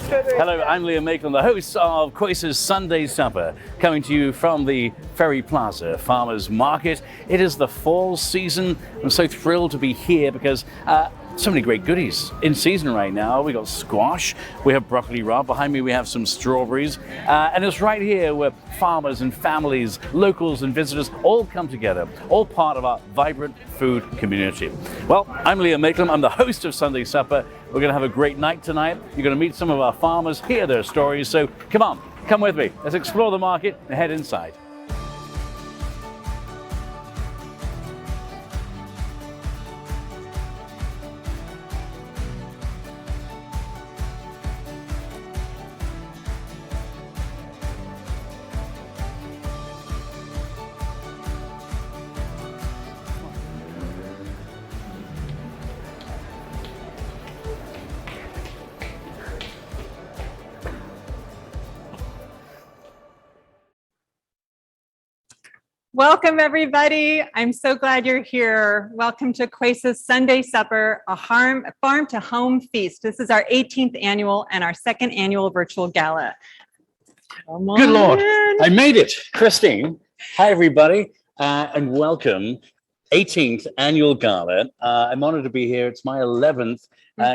Hello, I'm Liam Mayclem, the host of CUESA's Sunday Supper, coming to you from the Ferry Plaza Farmers Market. It is the fall season. I'm so thrilled to be here because so many great goodies in season right now. We got squash, we have broccoli rabe, behind me we have some strawberries, and it's right here where farmers and families, locals and visitors all come together, all part of our vibrant food community. Well, I'm Liam Mayclem, I'm the host of Sunday Supper. We're going to have a great night tonight. You're going to meet some of our farmers, hear their stories, so come on, come with me. Let's explore the market and head inside. Welcome, everybody. I'm so glad you're here. Welcome to CUESA's Sunday Supper, a farm-to-home feast. This is our 18th annual and our second annual virtual gala. Good Lord, I made it. Christine, hi, everybody, and welcome. 18th annual gala. I'm honored to be here. It's my 11th.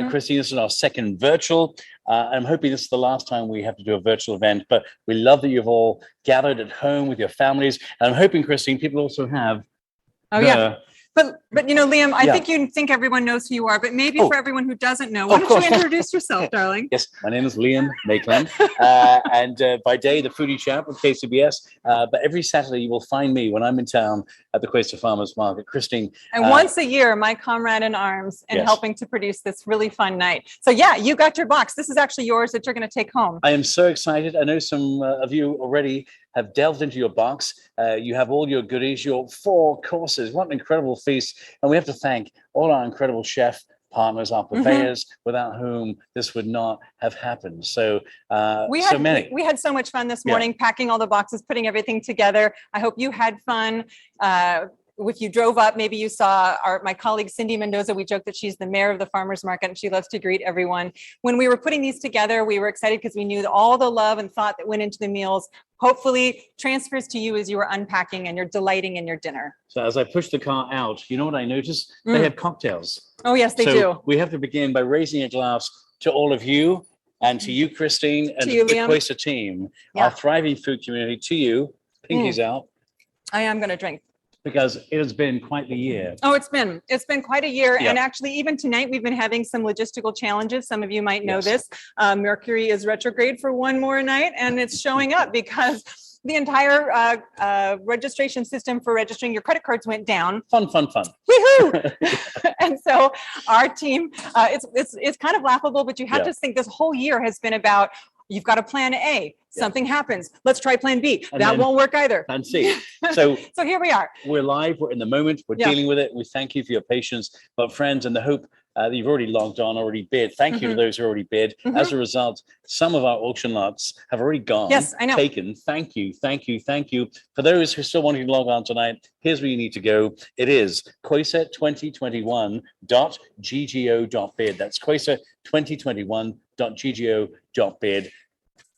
Christine, this is our second virtual. I'm hoping this is the last time we have to do a virtual event, but we love that you've all gathered at home with your families. And I'm hoping, Christine, people also have. But you know, Liam, I think you think everyone knows who you are, but maybe for everyone who doesn't know, why don't you introduce yourself, darling? Yes, my name is Liam Mayclem, and by day, the foodie chap of KCBS, but every Saturday you will find me when I'm in town at the CUESA Farmers Market. Christine. And once a year, my comrade in arms in helping to produce this really fun night. So yeah, you got your box. This is actually yours that you're going to take home. I am so excited. I know some of you already have delved into your box. You have all your goodies, your 4 courses. What an incredible feast. And we have to thank all our incredible chef partners, our purveyors, without whom this would not have happened. So we had so much fun this morning, packing all the boxes, putting everything together. I hope you had fun. If you drove up, maybe you saw my colleague Cindy Mendoza. We joke that she's the mayor of the farmers market and she loves to greet everyone. When we were putting these together, we were excited because we knew that all the love and thought that went into the meals hopefully transfers to you as you were unpacking and you're delighting in your dinner. So as I push the car out, you know what I noticed? They have cocktails. Oh, yes, they do. We have to begin by raising a glass to all of you and to you, Christine, and to the CUESA team, our thriving food community, to you. Pinkies out. I am going to drink. Because it has been quite the year. Oh, it's been quite a year. And actually, even tonight, we've been having some logistical challenges. Some of you might know this. Mercury is retrograde for one more night, and it's showing up because the entire registration system for registering your credit cards went down. Fun. Woohoo! And so our team, it's kind of laughable, but you have to think this whole year has been about, you've got a plan A. Something happens. Let's try plan B. That won't work either. Plan C. So here we are. We're live. We're in the moment. We're dealing with it. We thank you for your patience. But friends, in the hope that you've already logged on, already bid. Thank you to those who already bid. As a result, some of our auction lots have already gone. Yes, I know. Taken. Thank you. For those who are still wanting to log on tonight, here's where you need to go. It is CUESA2021.ggo.bid. That's CUESA2021.ggo.bid.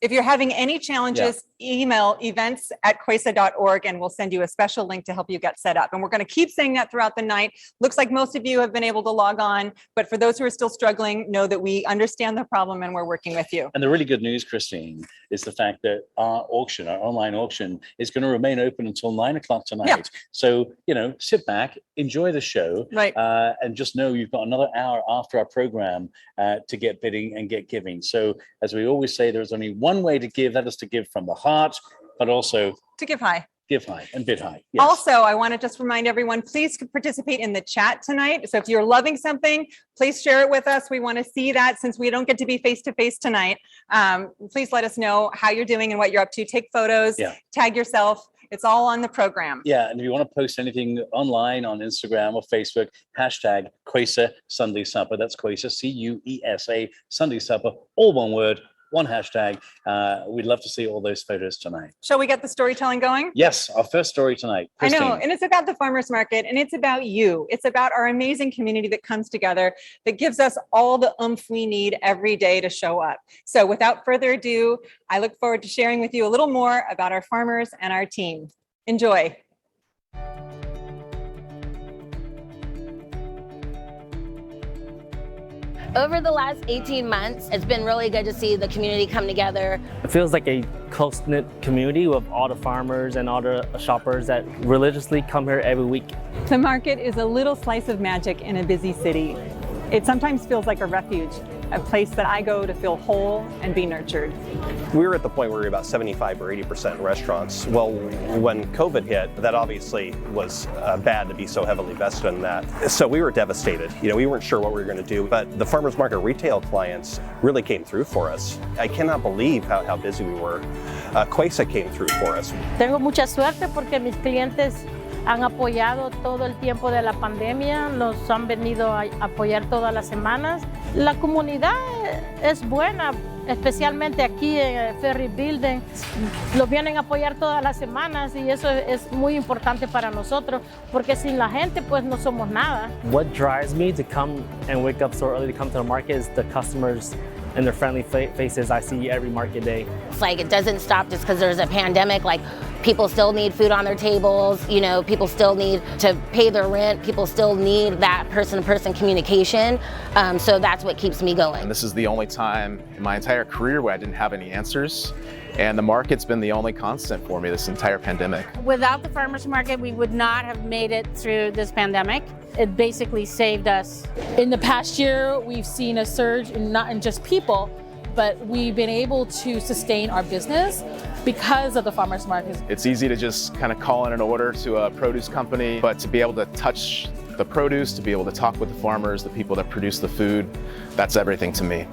If you're having any challenges, email events@cuesa.org and we'll send you a special link to help you get set up. And we're going to keep saying that throughout the night. Looks like most of you have been able to log on, but for those who are still struggling, know that we understand the problem and we're working with you. And the really good news, Christine, is the fact that our online auction, is going to remain open until 9 o'clock tonight. Yeah. So, sit back, enjoy the show, and just know you've got another hour after our program to get bidding and get giving. So as we always say, there's only one way to give, that is to give from the heart, but also to give high. Give high and bid high. Yes. Also, I want to just remind everyone, please participate in the chat tonight. So if you're loving something, please share it with us. We want to see that since we don't get to be face-to-face tonight. Please let us know how you're doing and what you're up to. Take photos, tag yourself. It's all on the program. Yeah, and if you want to post anything online on Instagram or Facebook, hashtag CUESA Sunday Supper. That's CUESA, CUESA, Sunday Supper, all one word. one hashtag. We'd love to see all those photos tonight. Shall we get the storytelling going? Yes, our first story tonight. Christine. I know, and it's about the farmers market, and it's about you. It's about our amazing community that comes together, that gives us all the oomph we need every day to show up. So without further ado, I look forward to sharing with you a little more about our farmers and our team. Enjoy. Over the last 18 months, it's been really good to see the community come together. It feels like a close-knit community with all the farmers and all the shoppers that religiously come here every week. The market is a little slice of magic in a busy city. It sometimes feels like a refuge, a place that I go to feel whole and be nurtured. We were at the point where we were about 75 or 80% in restaurants. Well, when COVID hit, that obviously was bad to be so heavily vested in that. So we were devastated. We weren't sure what we were going to do, but the farmers market retail clients really came through for us. I cannot believe how busy we were. CUESA came through for us. Tengo mucha suerte porque mis clientes han apoyado todo el tiempo de la pandemia, nos han venido a apoyar todas las semanas. La comunidad es buena, especialmente aquí en Ferry Building. Lo vienen a apoyar todas las semanas y eso es muy importante para nosotros, porque sin la gente pues no somos nada. What drives me to come and wake up so early to come to the market is the customers and their friendly faces I see every market day. It's like it doesn't stop just because there's a pandemic. Like, people still need food on their tables, people still need to pay their rent, people still need that person-to-person communication. So that's what keeps me going. And this is the only time in my entire career where I didn't have any answers. And the market's been the only constant for me this entire pandemic. Without the farmers market, we would not have made it through this pandemic. It basically saved us. In the past year, we've seen a surge in not in just people, but we've been able to sustain our business because of the farmers market. It's easy to just kind of call in an order to a produce company, but to be able to touch the produce, to be able to talk with the farmers, the people that produce the food, that's everything to me.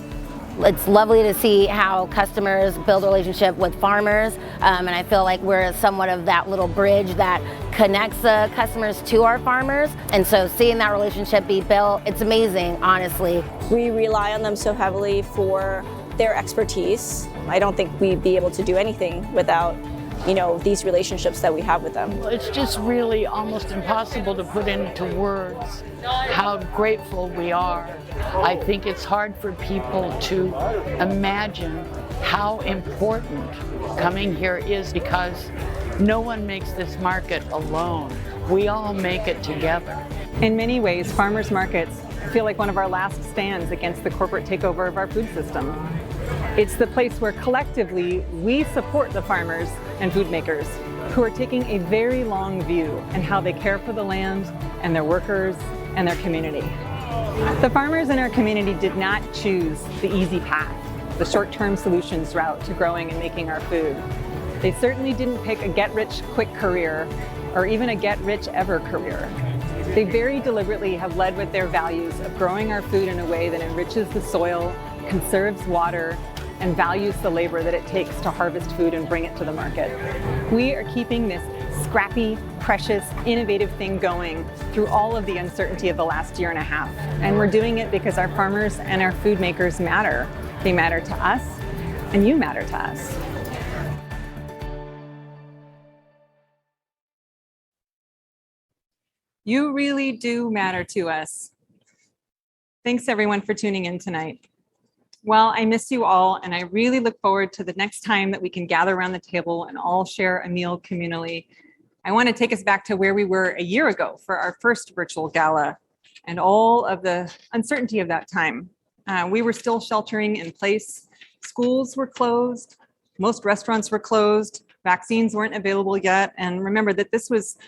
It's lovely to see how customers build a relationship with farmers, and I feel like we're somewhat of that little bridge that connects the customers to our farmers. And so seeing that relationship be built, it's amazing, honestly. We rely on them so heavily for their expertise. I don't think we'd be able to do anything without these relationships that we have with them. It's just really almost impossible to put into words how grateful we are. I think it's hard for people to imagine how important coming here is, because no one makes this market alone. We all make it together. In many ways, farmers markets feel like one of our last stands against the corporate takeover of our food system. It's the place where collectively we support the farmers and food makers who are taking a very long view in how they care for the land and their workers and their community. The farmers in our community did not choose the easy path, the short-term solutions route to growing and making our food. They certainly didn't pick a get-rich-quick career or even a get-rich-ever career. They very deliberately have led with their values of growing our food in a way that enriches the soil, conserves water, and values the labor that it takes to harvest food and bring it to the market. We are keeping this scrappy, precious, innovative thing going through all of the uncertainty of the last year and a half. And we're doing it because our farmers and our food makers matter. They matter to us, and you matter to us. You really do matter to us. Thanks everyone for tuning in tonight. Well, I miss you all, and I really look forward to the next time that we can gather around the table and all share a meal communally. I want to take us back to where we were a year ago for our first virtual gala and all of the uncertainty of that time. We were still sheltering in place. Schools were closed. Most restaurants were closed. Vaccines weren't available yet. And remember that this was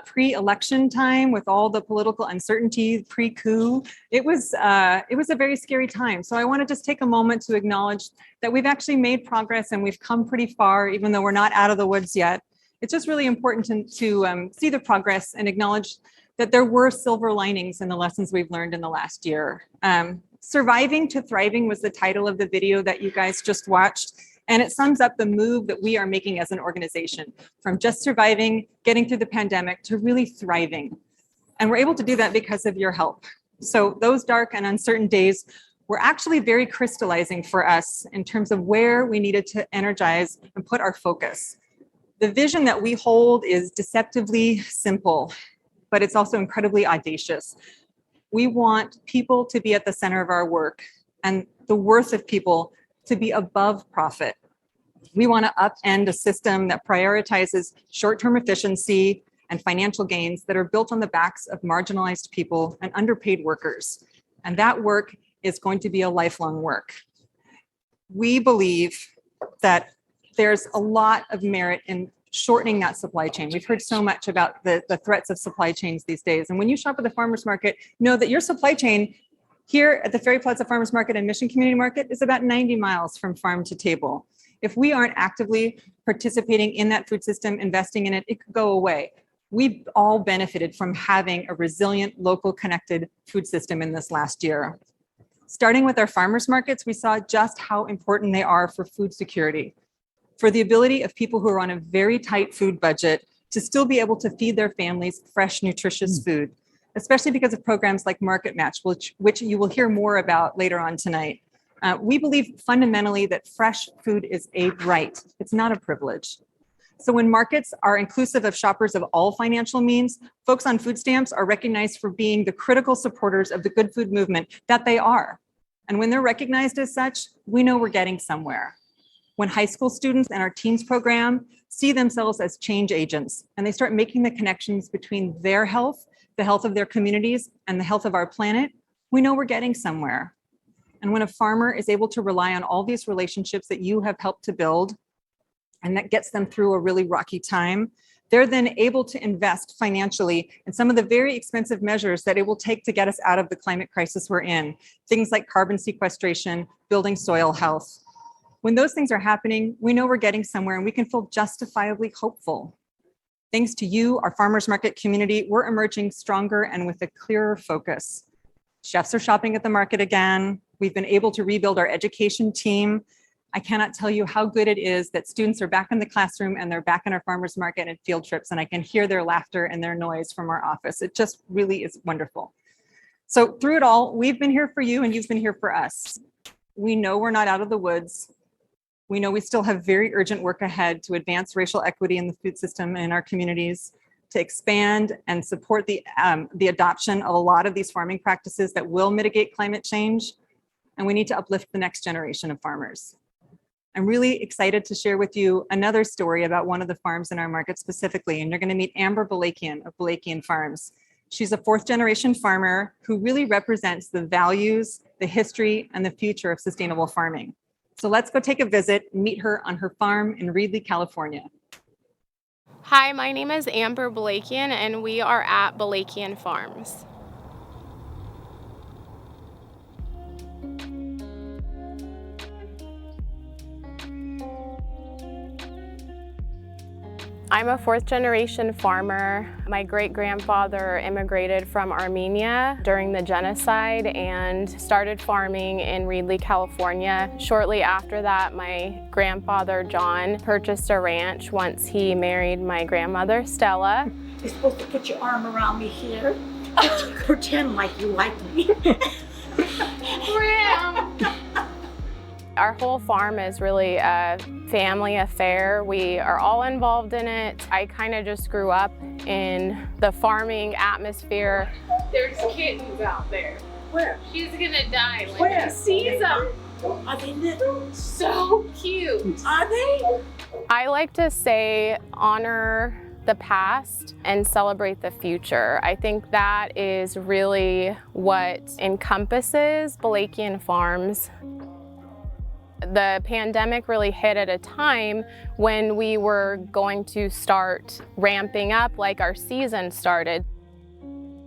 pre-election time with all the political uncertainty, pre-coup. It was a very scary time. So I want to just take a moment to acknowledge that we've actually made progress and we've come pretty far, even though we're not out of the woods yet. It's just really important to see the progress and acknowledge that there were silver linings in the lessons we've learned in the last year. Surviving to Thriving was the title of the video that you guys just watched. And it sums up the move that we are making as an organization, from just surviving, getting through the pandemic, to really thriving. And we're able to do that because of your help. So those dark and uncertain days were actually very crystallizing for us in terms of where we needed to energize and put our focus. The vision that we hold is deceptively simple, but it's also incredibly audacious. We want people to be at the center of our work and the worth of people to be above profit. We want to upend a system that prioritizes short-term efficiency and financial gains that are built on the backs of marginalized people and underpaid workers. And that work is going to be a lifelong work. We believe that there's a lot of merit in shortening that supply chain. We've heard so much about the threats of supply chains these days. And when you shop at the farmers market, know that your supply chain here at the Ferry Plaza Farmers Market and Mission Community Market is about 90 miles from farm to table. If we aren't actively participating in that food system, investing in it, it could go away. We've all benefited from having a resilient, local connected food system in this last year. Starting with our farmers markets, we saw just how important they are for food security, for the ability of people who are on a very tight food budget to still be able to feed their families fresh, nutritious food, especially because of programs like Market Match, which you will hear more about later on tonight. We believe fundamentally that fresh food is a right. It's not a privilege. So when markets are inclusive of shoppers of all financial means, folks on food stamps are recognized for being the critical supporters of the good food movement that they are. And when they're recognized as such, we know we're getting somewhere. When high school students and our teens program see themselves as change agents, and they start making the connections between their health, the health of their communities, and the health of our planet, we know we're getting somewhere. And when a farmer is able to rely on all these relationships that you have helped to build, and that gets them through a really rocky time, they're then able to invest financially in some of the very expensive measures that it will take to get us out of the climate crisis we're in. Things like carbon sequestration, building soil health. When those things are happening, we know we're getting somewhere and we can feel justifiably hopeful. Thanks to you, our farmers market community, we're emerging stronger and with a clearer focus. Chefs are shopping at the market again. We've been able to rebuild our education team. I cannot tell you how good it is that students are back in the classroom and they're back in our farmers market and field trips, and I can hear their laughter and their noise from our office. It just really is wonderful. So through it all, we've been here for you and you've been here for us. We know we're not out of the woods. We know we still have very urgent work ahead to advance racial equity in the food system and in our communities, to expand and support the adoption of a lot of these farming practices that will mitigate climate change. And we need to uplift the next generation of farmers. I'm really excited to share with you another story about one of the farms in our market specifically, and you're going to meet Amber Balakian of Balakian Farms. She's a fourth generation farmer who really represents the values, the history, and the future of sustainable farming. So let's go take a visit and meet her on her farm in Reedley, California. Hi, my name is Amber Balakian, and we are at Balakian Farms. I'm a fourth generation farmer. My great-grandfather immigrated from Armenia during the genocide and started farming in Reedley, California. Shortly after that, my grandfather, John, purchased a ranch once he married my grandmother, Stella. You're supposed to put your arm around me here. Pretend like you like me. Our whole farm is really a family affair. We are all involved in it. I kind of just grew up in the farming atmosphere. There's kittens out there. Where? She's gonna die when Where? she sees them. Are they little? So cute. Are they? I like to say honor the past and celebrate the future. I think that is really what encompasses Balakian Farms. The pandemic really hit at a time when we were going to start ramping up like our season started.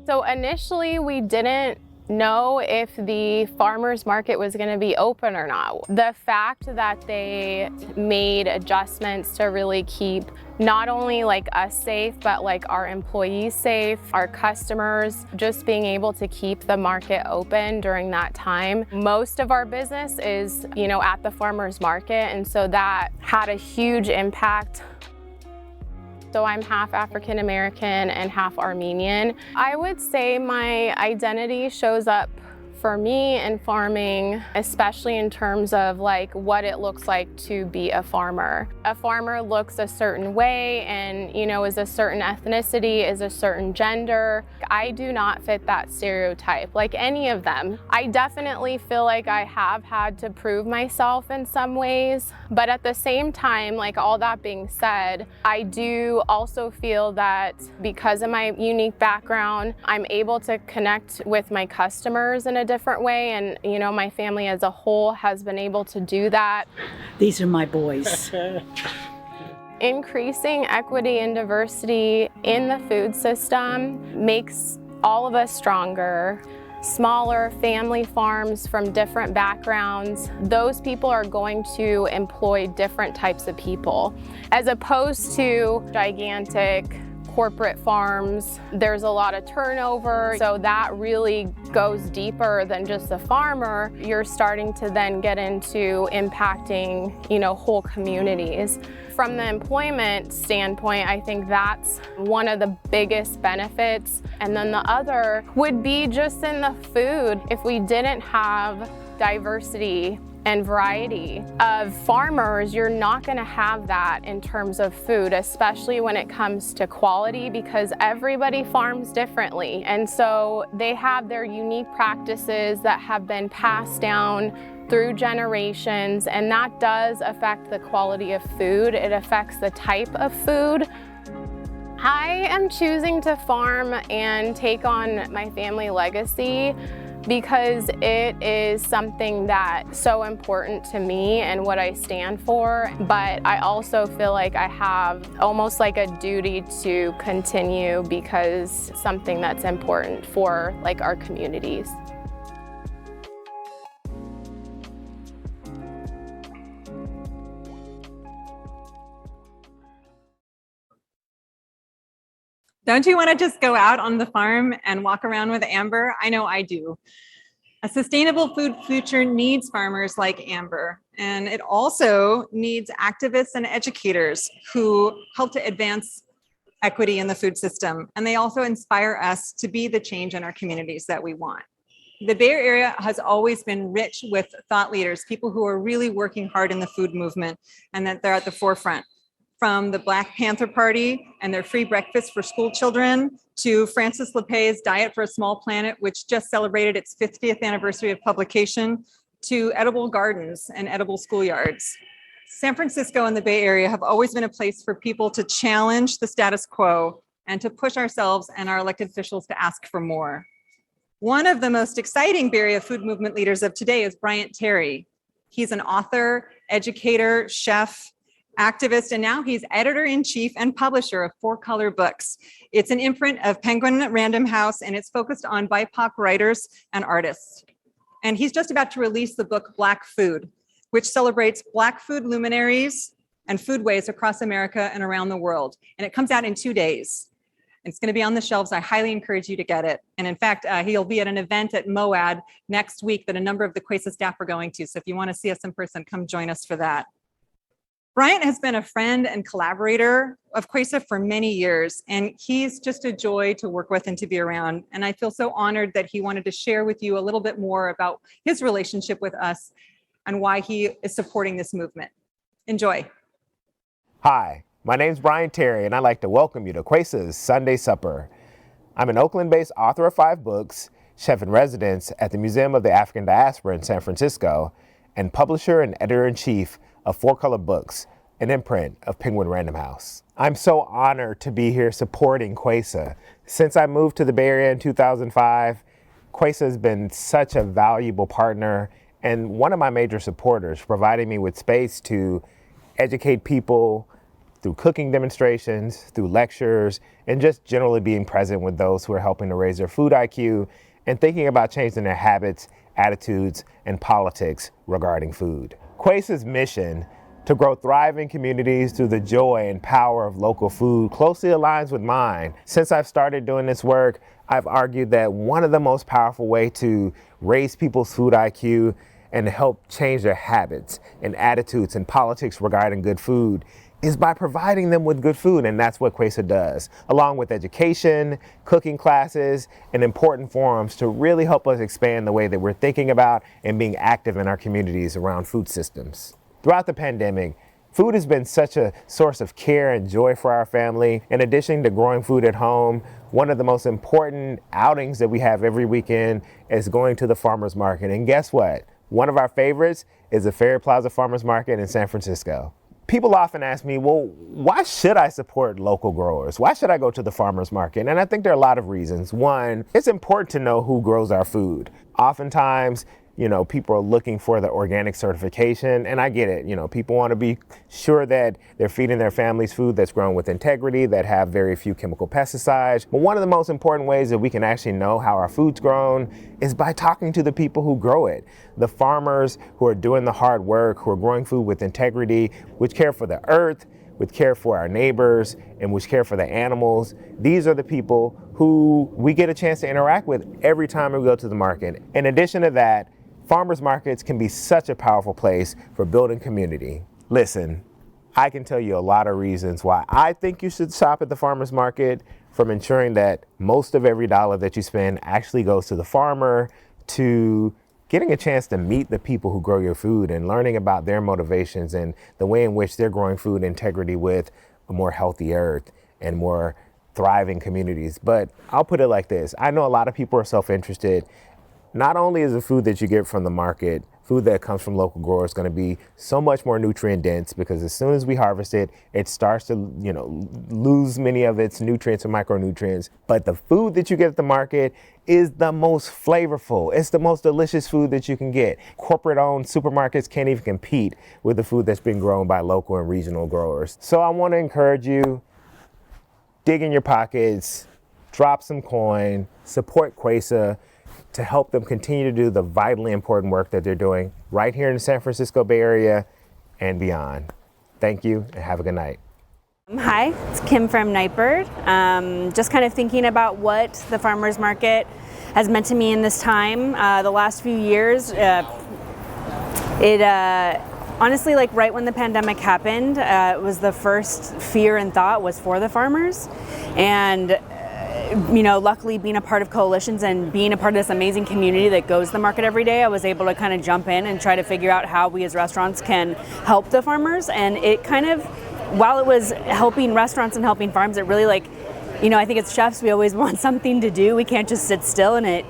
So initially we didn't know if the farmers market was going to be open or not. The fact that they made adjustments to really keep not only like us safe, but like our employees safe, our customers, just being able to keep the market open during that time. Most of our business is, at the farmers market, and so that had a huge impact. So I'm half African American and half Armenian. I would say my identity shows up for me in farming, especially in terms of like what it looks like to be a farmer. A farmer looks a certain way and, you know, is a certain ethnicity, is a certain gender. I do not fit that stereotype like any of them. I definitely feel like I have had to prove myself in some ways, but at the same time, like all that being said, I do also feel that because of my unique background, I'm able to connect with my customers in a different way, and you know, my family as a whole has been able to do that. These are my boys. Increasing equity and diversity in the food system makes all of us stronger. Smaller family farms from different backgrounds, those people are going to employ different types of people, as opposed to gigantic corporate farms. There's a lot of turnover, so that really goes deeper than just the farmer. You're starting to then get into impacting, you know, whole communities. From the employment standpoint, I think that's one of the biggest benefits. And then the other would be just in the food. If we didn't have diversity and variety of farmers, you're not gonna have that in terms of food, especially when it comes to quality, because everybody farms differently. And so they have their unique practices that have been passed down through generations, and that does affect the quality of food. It affects the type of food. I am choosing to farm and take on my family legacy because it is something that's so important to me and what I stand for, but I also feel like I have almost like a duty to continue because it's something that's important for like our communities. Don't you want to just go out on the farm and walk around with Amber? I know I do. A sustainable food future needs farmers like Amber, and it also needs activists and educators who help to advance equity in the food system. And they also inspire us to be the change in our communities that we want. The Bay Area has always been rich with thought leaders, people who are really working hard in the food movement and that they're at the forefront. From the Black Panther Party and their free breakfast for school children to Francis LePay's Diet for a Small Planet, which just celebrated its 50th anniversary of publication, to edible gardens and edible schoolyards. San Francisco and the Bay Area have always been a place for people to challenge the status quo and to push ourselves and our elected officials to ask for more. One of the most exciting Bay Area food movement leaders of today is Bryant Terry. He's an author, educator, chef, activist, and now he's editor-in-chief and publisher of Four Color Books. It's an imprint of Penguin Random House, and it's focused on BIPOC writers and artists. And he's just about to release the book Black Food, which celebrates Black food luminaries and foodways across America and around the world. And it comes out in 2 days. It's going to be on the shelves. I highly encourage you to get it. And in fact, he'll be at an event at MOAD next week that a number of the CUESA staff are going to. So if you want to see us in person, come join us for that. Bryant has been a friend and collaborator of CUESA for many years, and he's just a joy to work with and to be around. And I feel so honored that he wanted to share with you a little bit more about his relationship with us and why he is supporting this movement. Enjoy. Hi, my name's Bryant Terry, and I'd like to welcome you to CUESA's Sunday Supper. I'm an Oakland-based author of 5 books, chef in residence at the Museum of the African Diaspora in San Francisco, and publisher and editor-in-chief of Four Color Books, an imprint of Penguin Random House. I'm so honored to be here supporting CUESA. Since I moved to the Bay Area in 2005, CUESA has been such a valuable partner and one of my major supporters, providing me with space to educate people through cooking demonstrations, through lectures, and just generally being present with those who are helping to raise their food IQ and thinking about changing their habits, attitudes, and politics regarding food. CUESA's mission to grow thriving communities through the joy and power of local food closely aligns with mine. Since I've started doing this work, I've argued that one of the most powerful ways to raise people's food IQ and to help change their habits and attitudes and politics regarding good food is by providing them with good food, and that's what CUESA does, along with education, cooking classes, and important forums to really help us expand the way that we're thinking about and being active in our communities around food systems. Throughout the pandemic, food has been such a source of care and joy for our family. In addition to growing food at home, one of the most important outings that we have every weekend is going to the farmers market. And guess what? One of our favorites is the Ferry Plaza Farmers Market in San Francisco. People often ask me, well, why should I support local growers? Why should I go to the farmers market? And I think there are a lot of reasons. One, it's important to know who grows our food. Oftentimes, people are looking for the organic certification, and I get it. People want to be sure that they're feeding their families food that's grown with integrity, that have very few chemical pesticides. But one of the most important ways that we can actually know how our food's grown is by talking to the people who grow it. The farmers who are doing the hard work, who are growing food with integrity, which care for the earth, which care for our neighbors, and which care for the animals. These are the people who we get a chance to interact with every time we go to the market. In addition to that, farmers markets can be such a powerful place for building community. Listen, I can tell you a lot of reasons why I think you should shop at the farmers market, from ensuring that most of every dollar that you spend actually goes to the farmer, to getting a chance to meet the people who grow your food and learning about their motivations and the way in which they're growing food integrity with a more healthy earth and more thriving communities. But I'll put it like this. I know a lot of people are self-interested. Not only is the food that you get from the market, food that comes from local growers, going to be so much more nutrient dense, because as soon as we harvest it, it starts to, lose many of its nutrients and micronutrients. But the food that you get at the market is the most flavorful. It's the most delicious food that you can get. Corporate-owned supermarkets can't even compete with the food that's been grown by local and regional growers. So I want to encourage you, dig in your pockets, drop some coin, support CUESA, to help them continue to do the vitally important work that they're doing right here in the San Francisco Bay Area and beyond. Thank you and have a good night. Hi, it's Kim from Nightbird. Just kind of thinking about what the farmers market has meant to me in this time. The last few years, honestly, like right when the pandemic happened, it was the first fear and thought was for the farmers. And luckily being a part of coalitions and being a part of this amazing community that goes to the market every day, I was able to kind of jump in and try to figure out how we as restaurants can help the farmers. And it kind of, while it was helping restaurants and helping farms, it really I think as chefs, we always want something to do. We can't just sit still, and it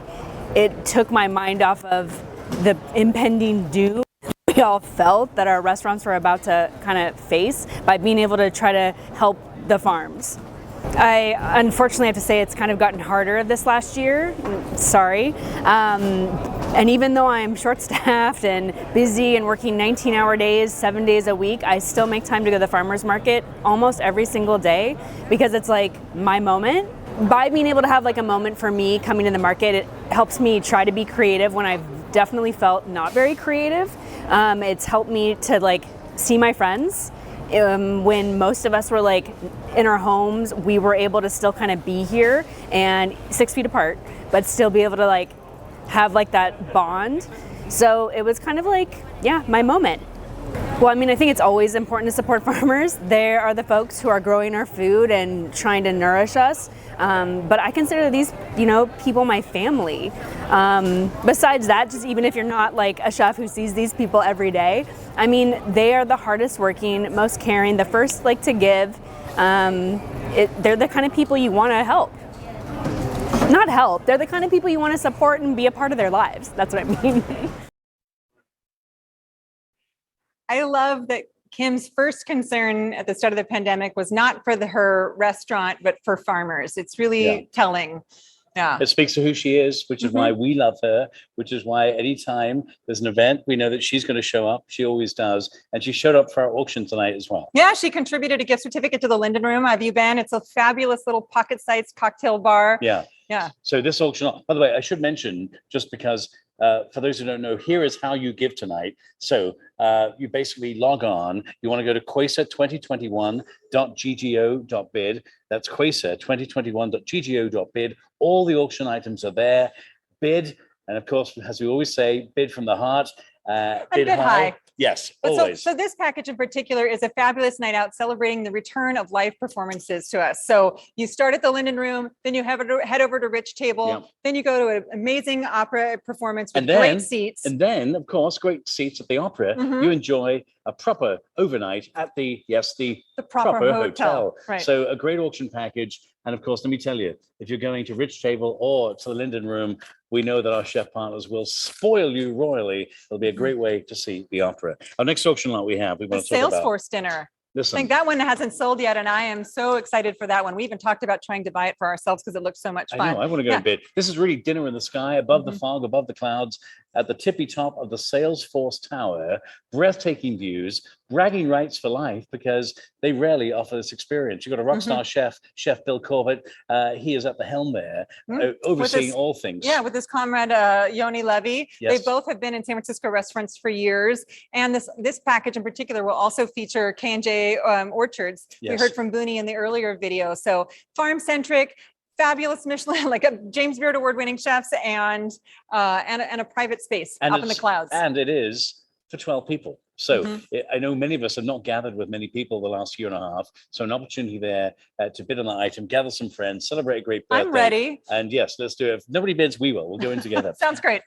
took my mind off of the impending doom we all felt that our restaurants were about to kind of face by being able to try to help the farms. I unfortunately have to say it's kind of gotten harder this last year. Sorry. And even though I'm short-staffed and busy and working 19-hour days, 7 days a week, I still make time to go to the farmers market almost every single day, because it's like my moment. By being able to have like a moment for me coming to the market, it helps me try to be creative when I've definitely felt not very creative. It's helped me to see my friends. When most of us were in our homes, we were able to still kind of be here and 6 feet apart, but still be able to have that bond. So it was kind of my moment. Well, I think it's always important to support farmers. They are the folks who are growing our food and trying to nourish us. But I consider these, people my family. Besides that, just even if you're not a chef who sees these people every day, they are the hardest working, most caring, the first to give. They're the kind of people you want to help. Not help, they're the kind of people you want to support and be a part of their lives. That's what I mean. I love that Kim's first concern at the start of the pandemic was not for her restaurant, but for farmers. It's really telling. Yeah. It speaks to who she is, which is why we love her, which is why anytime there's an event, we know that she's going to show up. She always does. And she showed up for our auction tonight as well. Yeah, she contributed a gift certificate to the Linden Room. Have you been? It's a fabulous little pocket-sized cocktail bar. Yeah. Yeah. So this auction, by the way, I should mention, just because for those who don't know, here is how you give tonight. So you basically log on. You want to go to CUESA2021.ggo.bid. That's CUESA2021.ggo.bid. All the auction items are there. Bid. And of course, as we always say, bid from the heart. Bid high. Yes, But always. So this package in particular is a fabulous night out celebrating the return of live performances to us. So you start at the Linden Room, then you head over to Rich Table, then you go to an amazing opera performance with great seats. And then, of course, great seats at the opera. You enjoy a proper overnight at the proper hotel. Right. So a great auction package. And of course, let me tell you, if you're going to Rich Table or to the Linden Room, we know that our chef partners will spoil you royally. It'll be a great way to see the opera. Our next auction lot we want to talk about Salesforce dinner. Listen. I think that one hasn't sold yet, and I am so excited for that one. We even talked about trying to buy it for ourselves because it looks so much fun. I know, I want to go to bed. This is really dinner in the sky, above the fog, above the clouds, at the tippy top of the Salesforce Tower, breathtaking views, bragging rights for life, because they rarely offer this experience. You've got a rock star Chef Bill Corbett. He is at the helm there, overseeing all things. Yeah, with his comrade Yoni Levy. Yes. They both have been in San Francisco restaurants for years. And this package in particular will also feature K&J orchards. Yes. We heard from Booney in the earlier video. So farm-centric, fabulous Michelin, like a James Beard award-winning chefs, and a private space up in the clouds. And it is for 12 people. So I know many of us have not gathered with many people the last year and a half. So an opportunity there to bid on the item, gather some friends, celebrate a great birthday. I'm ready. And yes, let's do it. If nobody bids, we will. We'll go in together. Sounds great.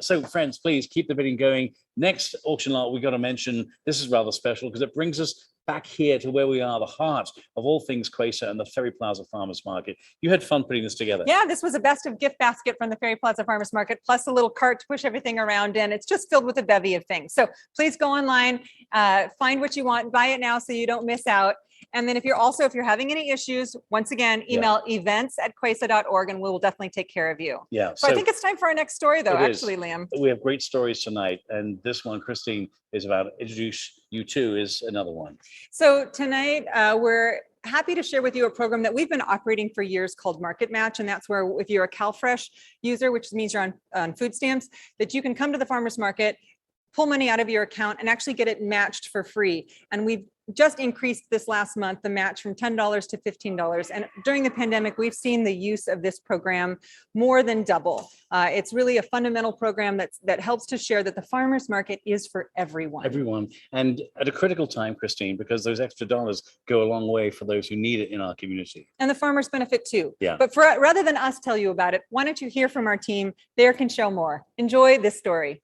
So friends, please keep the bidding going. Next auction lot we got to mention, this is rather special because it brings us back here to where we are, the heart of all things CUESA and the Ferry Plaza Farmers Market. You had fun putting this together. Yeah, this was a best of gift basket from the Ferry Plaza Farmers Market, plus a little cart to push everything around in. It's just filled with a bevy of things. So please go online, find what you want, buy it now so you don't miss out. And then if you're having any issues, once again, email events@cuesa.org and we will definitely take care of you. Yeah. So I think it's time for our next story though, actually, Liam. We have great stories tonight. And this one, Christine, is about introduce you to is another one. So tonight we're happy to share with you a program that we've been operating for years called Market Match. And that's where if you're a CalFresh user, which means you're on food stamps, that you can come to the farmer's market, pull money out of your account and actually get it matched for free. And we've just increased this last month, the match from $10 to $15. And during the pandemic, we've seen the use of this program more than double. It's really a fundamental program that helps to share that the farmer's market is for everyone. Everyone. And at a critical time, Christine, because those extra dollars go a long way for those who need it in our community. And the farmers benefit too. Yeah. But rather than us tell you about it, why don't you hear from our team? They can show more. Enjoy this story.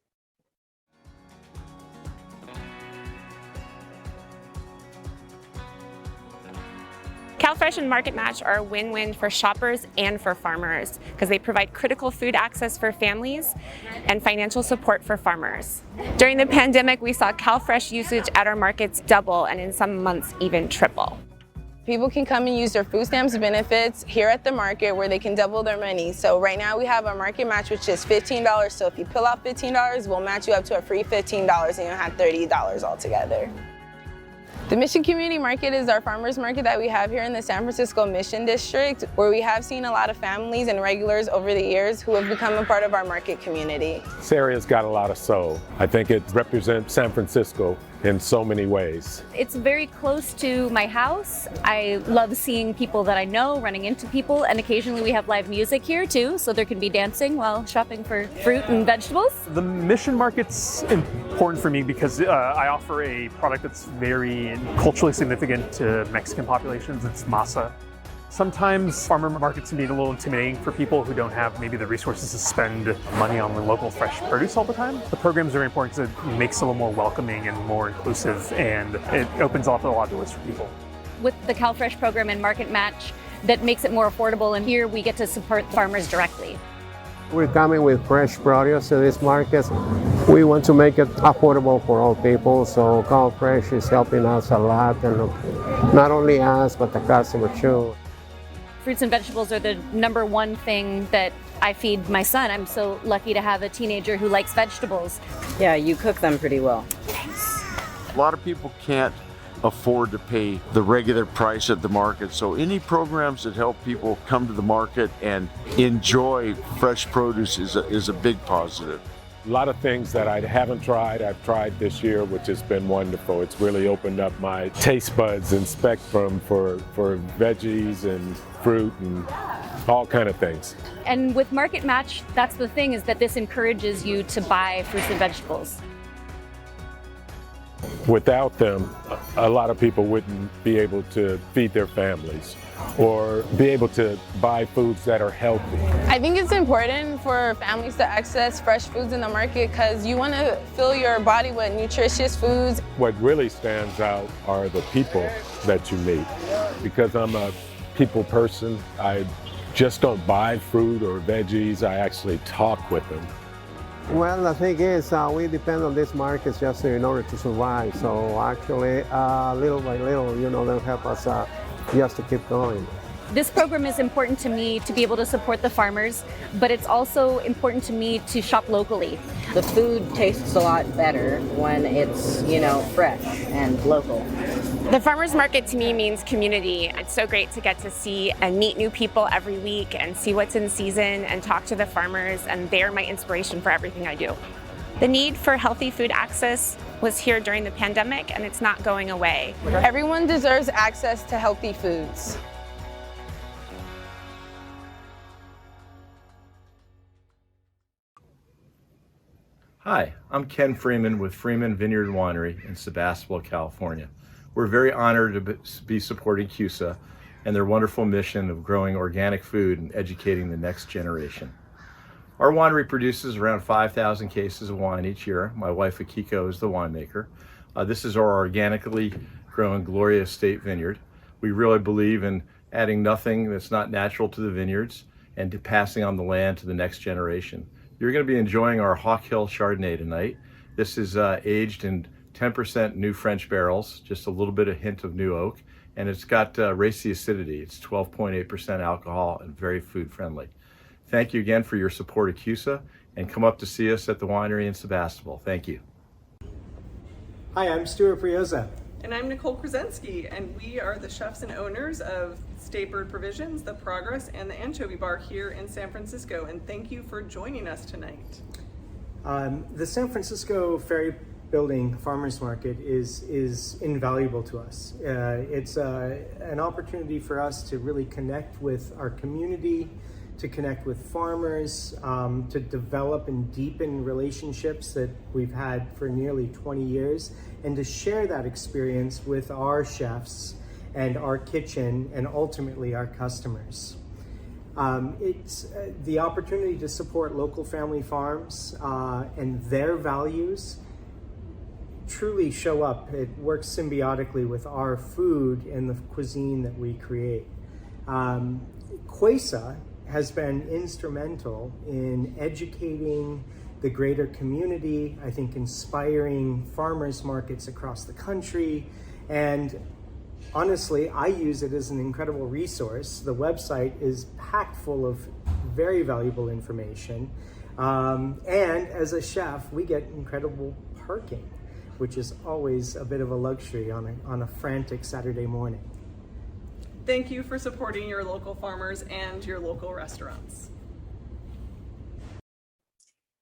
CalFresh and Market Match are a win-win for shoppers and for farmers because they provide critical food access for families and financial support for farmers. During the pandemic, we saw CalFresh usage at our markets double and in some months even triple. People can come and use their food stamps benefits here at the market where they can double their money. So right now we have a market match, which is $15. So if you pull out $15, we'll match you up to a free $15 and you'll have $30 altogether. The Mission Community Market is our farmers market that we have here in the San Francisco Mission District, where we have seen a lot of families and regulars over the years who have become a part of our market community. This area's got a lot of soul. I think it represents San Francisco in so many ways. It's very close to my house. I love seeing people that I know, running into people, and occasionally we have live music here too, so there can be dancing while shopping for fruit and vegetables. The Mission Market's important for me because I offer a product that's very culturally significant to Mexican populations. It's masa. Sometimes farmer markets can be a little intimidating for people who don't have maybe the resources to spend money on the local fresh produce all the time. The program's very important because it makes it a little more welcoming and more inclusive, and it opens up a lot of doors for people. With the CalFresh program and Market Match, that makes it more affordable, and here we get to support farmers directly. We're coming with fresh produce to these markets. We want to make it affordable for all people, so CalFresh is helping us a lot, and not only us, but the customer too. Fruits and vegetables are the number one thing that I feed my son. I'm so lucky to have a teenager who likes vegetables. Yeah, you cook them pretty well. Thanks. A lot of people can't afford to pay the regular price at the market, so any programs that help people come to the market and enjoy fresh produce is a big positive. A lot of things that I haven't tried, I've tried this year, which has been wonderful. It's really opened up my taste buds and spectrum for veggies and fruit and all kind of things. And with Market Match, that's the thing, is that this encourages you to buy fruits and vegetables. Without them, a lot of people wouldn't be able to feed their families or be able to buy foods that are healthy. I think it's important for families to access fresh foods in the market because you want to fill your body with nutritious foods. What really stands out are the people that you meet. Because I'm a people person, I just don't buy fruit or veggies, I actually talk with them. Well, the thing is, we depend on these markets just in order to survive. So actually, little by little, they'll help us just to keep going. This program is important to me to be able to support the farmers, but it's also important to me to shop locally. The food tastes a lot better when it's, fresh and local. The farmers market to me means community. It's so great to get to see and meet new people every week and see what's in season and talk to the farmers, and they're my inspiration for everything I do. The need for healthy food access was here during the pandemic, and it's not going away. Everyone deserves access to healthy foods. Hi, I'm Ken Freeman with Freeman Vineyard Winery in Sebastopol, California. We're very honored to be supporting CUESA and their wonderful mission of growing organic food and educating the next generation. Our winery produces around 5,000 cases of wine each year. My wife Akiko is the winemaker. This is our organically grown Gloria Estate vineyard. We really believe in adding nothing that's not natural to the vineyards and to passing on the land to the next generation. You're going to be enjoying our Hawk Hill Chardonnay tonight. This is aged in 10% new French barrels, just a little bit of hint of new oak, and it's got racy acidity. It's 12.8% alcohol and very food friendly. Thank you again for your support of CUESA, and come up to see us at the winery in Sebastopol. Thank you. Hi, I'm Stuart Brioza. And I'm Nicole Krasinski, and we are the chefs and owners of Nightbird Provisions, The Progress, and the Anchovy Bar here in San Francisco. And thank you for joining us tonight. The San Francisco Ferry Building Farmers Market is invaluable to us. It's an opportunity for us to really connect with our community, to connect with farmers, to develop and deepen relationships that we've had for nearly 20 years, and to share that experience with our chefs and our kitchen and ultimately our customers. It's the opportunity to support local family farms and their values truly show up. It works symbiotically with our food and the cuisine that we create. CUESA has been instrumental in educating the greater community, I think inspiring farmers markets across the country, and honestly, I use it as an incredible resource. The website is packed full of very valuable information. And as a chef, we get incredible parking, which is always a bit of a luxury on a frantic Saturday morning. Thank you for supporting your local farmers and your local restaurants.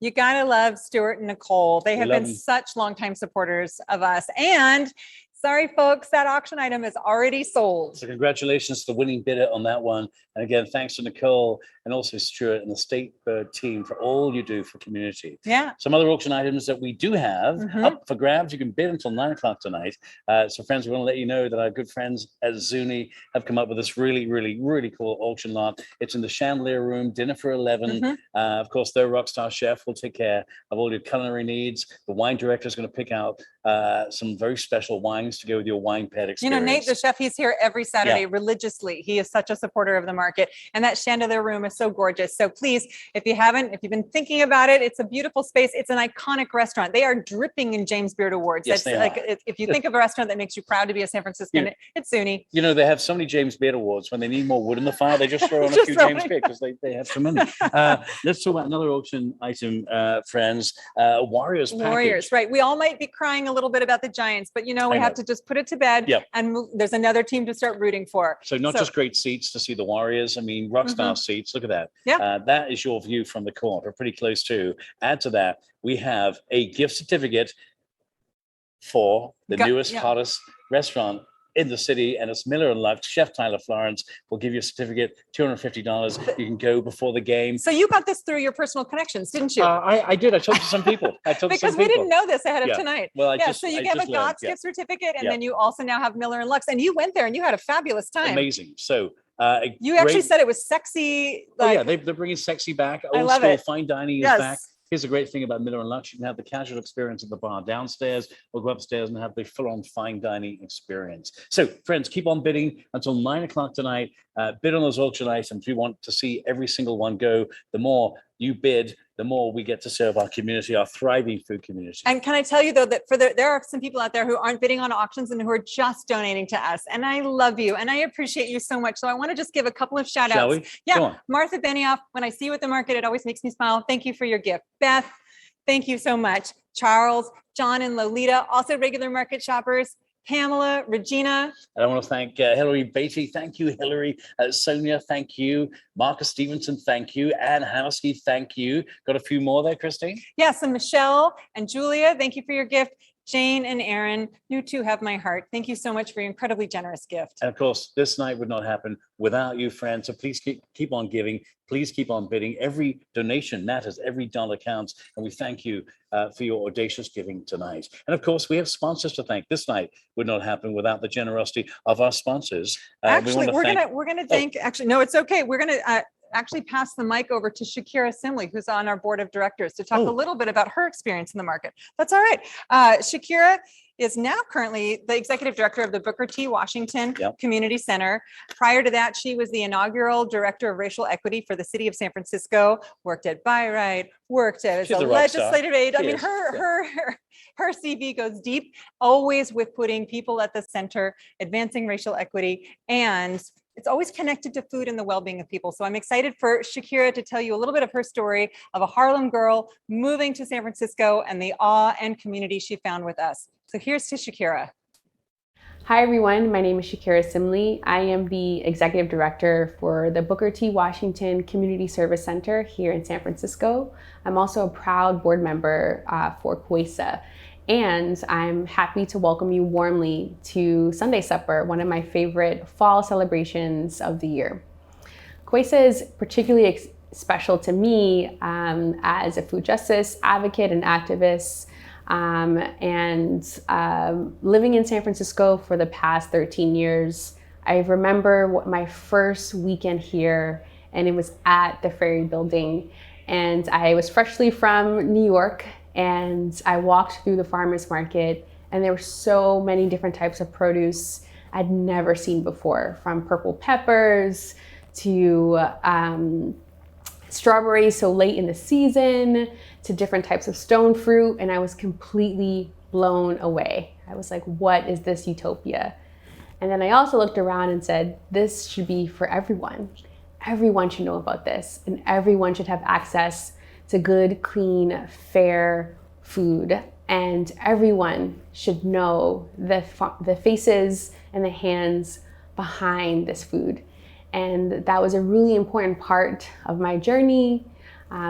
You gotta love Stuart and Nicole. They have been such longtime supporters of us. And sorry, folks, that auction item is already sold. So congratulations to the winning bidder on that one. And again, thanks to Nicole and also Stuart and the Nightbird team for all you do for community. Yeah. Some other auction items that we do have up for grabs. You can bid until 9 o'clock tonight. So friends, we want to let you know that our good friends at Zuni have come up with this really, really, really cool auction lot. It's in the Chandelier Room, dinner for 11. Of course, their rockstar chef will take care of all your culinary needs. The wine director is going to pick out some very special wines to go with your wine pet experience. You know, Nate, the chef, he's here every Saturday religiously. He is such a supporter of the market. And that Chandelier Room is so gorgeous. So please, if you've been thinking about it, it's a beautiful space. It's an iconic restaurant. They are dripping in James Beard Awards. Yes, That's like, if you think of a restaurant that makes you proud to be a San Franciscan, it's Zuni. You know, they have so many James Beard Awards. When they need more wood in the fire, they just throw on a few James Beard because they have so many. Let's talk about another auction item, friends. Warriors package. Warriors, right. We all might be crying a little bit about the Giants, but you know, we have to just put it to bed and move. There's another team to start rooting for. So not just great seats to see the Warriors. I mean, rockstar seats. Look at that. Yeah. That is your view from the court. We're pretty close to. Add to that, we have a gift certificate for the newest, hottest restaurant in the city, and it's Miller and Lux. Chef Tyler Florence will give you a certificate, $250. You can go before the game. So you got this through your personal connections, didn't you? I did. I talked to some people. Because we didn't know this ahead of Yeah. tonight. Well, so you get a GOTS gift certificate, and Yeah. then you also now have Miller and Lux, and you went there and you had a fabulous time. Amazing. So you actually said it was sexy. Yeah, they're bringing sexy back. I Old love school it. fine dining is Yes. back. Here's the great thing about Miller and Lux. You can have the casual experience at the bar downstairs, or go upstairs and have the full-on fine dining experience. So, friends, keep on bidding until 9 o'clock tonight. Bid on those auction items. We want to see every single one go. The more you bid, the more we get to serve our community, our thriving food community. And can I tell you, though, that there are some people out there who aren't bidding on auctions and who are just donating to us. And I love you and I appreciate you so much. So I want to just give a couple of shout outs. Shall we? Yeah. Go on. Martha Benioff, when I see you at the market, it always makes me smile. Thank you for your gift. Beth, thank you so much. Charles, John, and Lolita, also regular market shoppers. Pamela, Regina. And I want to thank Hillary Beatty. Thank you, Hillary. Sonia, thank you. Marcus Stevenson, thank you. Anne Howsky, thank you. Got a few more there, Christine? Yes, and Michelle and Julia, thank you for your gift. Jane and Aaron, you too have my heart. Thank you so much for your incredibly generous gift. And of course, this night would not happen without you, friends. So please keep on giving. Please keep on bidding. Every donation matters. Every dollar counts. And we thank you for your audacious giving tonight. And of course, we have sponsors to thank. This night would not happen without the generosity of our sponsors. Actually, we're gonna thank. Actually, no, it's okay. We're gonna actually pass the mic over to Shakirah Simley, who's on our board of directors, to talk a little bit about her experience in the market. That's all right. Shakirah is now currently the executive director of the Booker T. Washington Community Center. Prior to that, she was the inaugural director of racial equity for the city of San Francisco, worked at Bryant, worked as a legislative aide. I mean, her CV goes deep, always with putting people at the center, advancing racial equity, and it's always connected to food and the well-being of people. So I'm excited for Shakirah to tell you a little bit of her story of a Harlem girl moving to San Francisco and the awe and community she found with us. So here's to Shakirah. Hi everyone, my name is Shakirah Simley. I am the Executive Director for the Booker T. Washington Community Service Center here in San Francisco. I'm also a proud board member for CUESA. And I'm happy to welcome you warmly to Sunday Supper, one of my favorite fall celebrations of the year. CUESA is particularly special to me as a food justice advocate and activist, living in San Francisco for the past 13 years. I remember my first weekend here, and it was at the Ferry Building, and I was freshly from New York. And I walked through the farmers market, and there were so many different types of produce I'd never seen before, from purple peppers to strawberries so late in the season to different types of stone fruit. And I was completely blown away. I was like, what is this utopia? And then I also looked around and said, this should be for everyone. Everyone should know about this, and everyone should have access to good, clean, fair food, and everyone should know the faces and the hands behind this food. And that was a really important part of my journey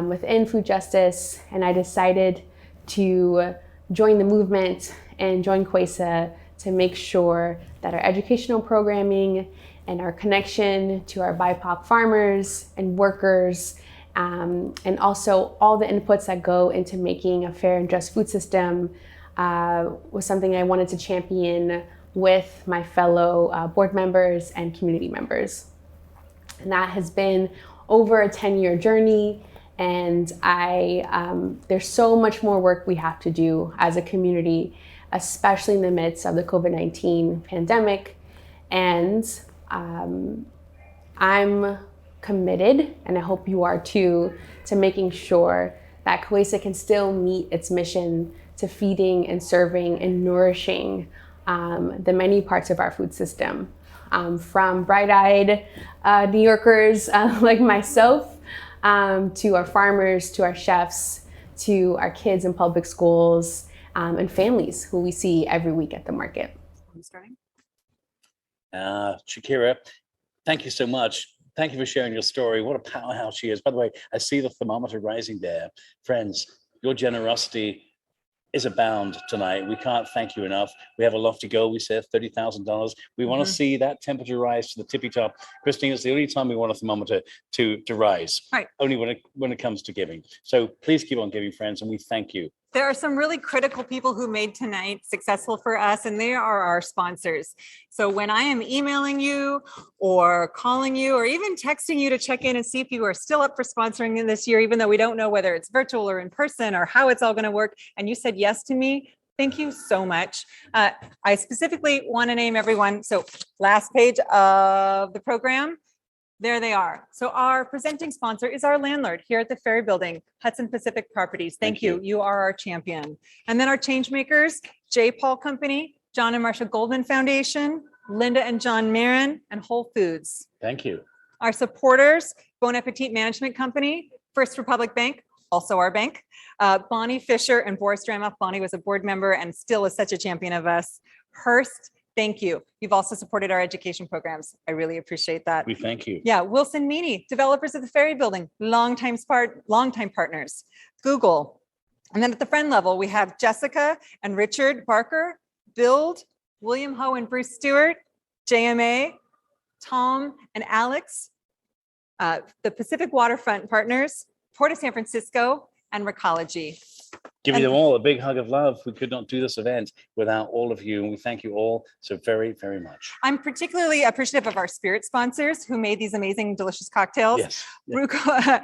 within food justice, and I decided to join the movement and join CUESA to make sure that our educational programming and our connection to our BIPOC farmers and workers and also all the inputs that go into making a fair and just food system was something I wanted to champion with my fellow board members and community members. And that has been over a 10-year journey, and there's so much more work we have to do as a community, especially in the midst of the COVID-19 pandemic. And I'm committed, and I hope you are too, to making sure that CUESA can still meet its mission to feeding and serving and nourishing the many parts of our food system, from bright-eyed New Yorkers like myself, to our farmers, to our chefs, to our kids in public schools, and families who we see every week at the market. Shakirah, thank you so much. Thank you for sharing your story. What a powerhouse she is. By the way, I see the thermometer rising there. Friends, your generosity is abound tonight. We can't thank you enough. We have a lofty goal. We said $30,000. We want to see that temperature rise to the tippy top. Christine, it's the only time we want a thermometer to rise. Right. Only when it comes to giving. So please keep on giving, friends, and we thank you. There are some really critical people who made tonight successful for us, and they are our sponsors. So when I am emailing you or calling you or even texting you to check in and see if you are still up for sponsoring this year, even though we don't know whether it's virtual or in person or how it's all going to work, and you said yes to me, thank you so much. I specifically want to name everyone. So last page of the program. There they are. So our presenting sponsor is our landlord here at the Ferry Building, Hudson Pacific Properties. Thank you. You are our champion. And then our change makers, J. Paul Company, John and Marcia Goldman Foundation, Linda and John Marin, and Whole Foods. Thank you. Our supporters, Bon Appetit Management Company, First Republic Bank, also our bank, Bonnie Fisher and Boris Dramoff. Bonnie was a board member and still is such a champion of us. Hearst, thank you. You've also supported our education programs. I really appreciate that. We thank you. Yeah, Wilson Meany, developers of the Ferry Building, longtime partners. Google. And then at the friend level, we have Jessica and Richard Barker, Build, William Ho and Bruce Stewart, JMA, Tom and Alex, the Pacific Waterfront Partners, Port of San Francisco, and Recology. Giving them all a big hug of love. We could not do this event without all of you, and we thank you all so very, very much. I'm particularly appreciative of our spirit sponsors who made these amazing, delicious cocktails. Yes. Brucato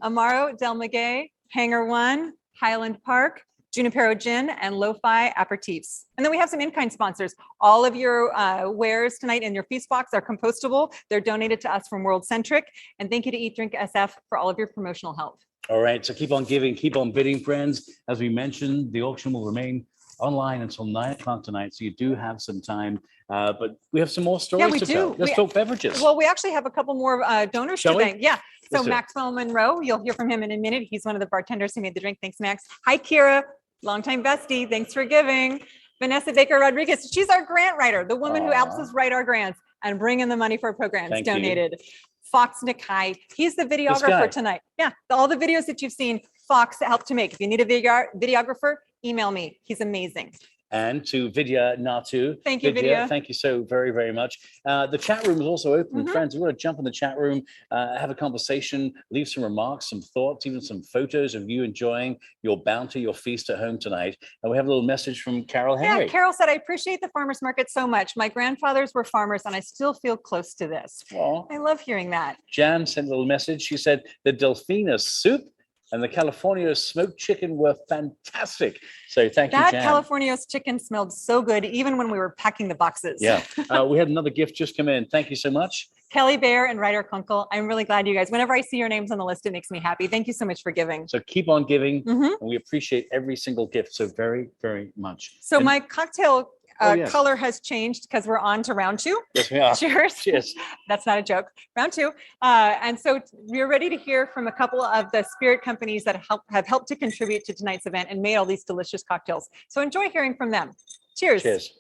Amaro, Del Maguey, Hangar One, Highland Park, Junipero Gin, and Lo-Fi Aperitifs. And then we have some in-kind sponsors. All of your wares tonight in your feast box are compostable. They're donated to us from World Centric. And thank you to Eat Drink SF for all of your promotional help. All right, so keep on giving, keep on bidding, friends. As we mentioned, the auction will remain online until 9 o'clock tonight, so you do have some time. But we have some more stories to tell. Let's talk beverages. Well, we actually have a couple more donors Shall to we? thank. Yeah. So Let's do it. Maxwell Monroe, you'll hear from him in a minute. He's one of the bartenders who made the drink. Thanks, Max. Hi, Kira, longtime bestie. Thanks for giving. Vanessa Baker Rodriguez, she's our grant writer, the woman who helps us write our grants and bring in the money for programs Thank you. donated. Fox Nakai, he's the videographer tonight. Yeah, all the videos that you've seen, Fox helped to make. If you need a videographer, email me. He's amazing. And to Vidya Natu. Thank you, Vidya. Thank you so very, very much. The chat room is also open. Mhm. Friends, you want to jump in the chat room, have a conversation, leave some remarks, some thoughts, even some photos of you enjoying your bounty, your feast at home tonight. And we have a little message from Carol Henry. Yeah, Carol said, I appreciate the farmers market so much. My grandfathers were farmers and I still feel close to this. Aw. I love hearing that. Jan sent a little message. She said the Delfina soup and the Californios smoked chicken were fantastic. So thank you, That Jan. Californios chicken smelled so good, even when we were packing the boxes. Yeah. We had another gift just come in. Thank you so much. Kelly Bear and Ryder Kunkel. I'm really glad you guys, whenever I see your names on the list, it makes me happy. Thank you so much for giving. So keep on giving. Mhm. And we appreciate every single gift so very, very much. So And- my cocktail yes. color has changed because we're on to round two. Yes, we are. Cheers. Cheers. That's not a joke. Round two. And so we're ready to hear from a couple of the spirit companies that have helped to contribute to tonight's event and made all these delicious cocktails. So enjoy hearing from them. Cheers. Cheers.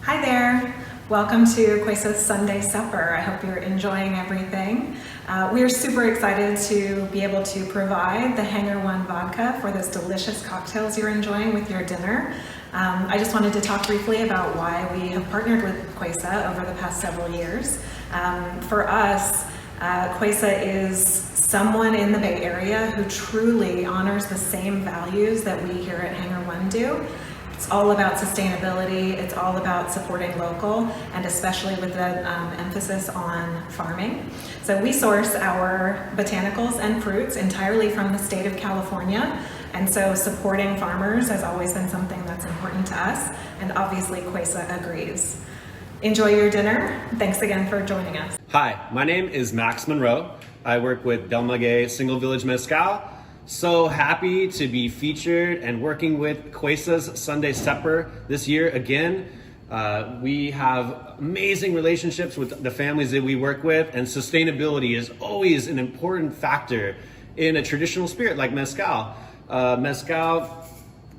Hi there. Welcome to CUESA's Sunday Supper. I hope you're enjoying everything. We are super excited to be able to provide the Hangar One vodka for those delicious cocktails you're enjoying with your dinner. I just wanted to talk briefly about why we have partnered with CUESA over the past several years. For us, CUESA is someone in the Bay Area who truly honors the same values that we here at Hangar One do. It's all about sustainability, it's all about supporting local, and especially with the emphasis on farming. So we source our botanicals and fruits entirely from the state of California, and so supporting farmers has always been something that's important to us, and obviously CUESA agrees. Enjoy your dinner. Thanks again for joining us. Hi, my name is Max Monroe. I work with Del Maguey Single Village Mezcal. So happy to be featured and working with CUESA's Sunday Supper this year again. We have amazing relationships with the families that we work with, and sustainability is always an important factor in a traditional spirit like mezcal. Mezcal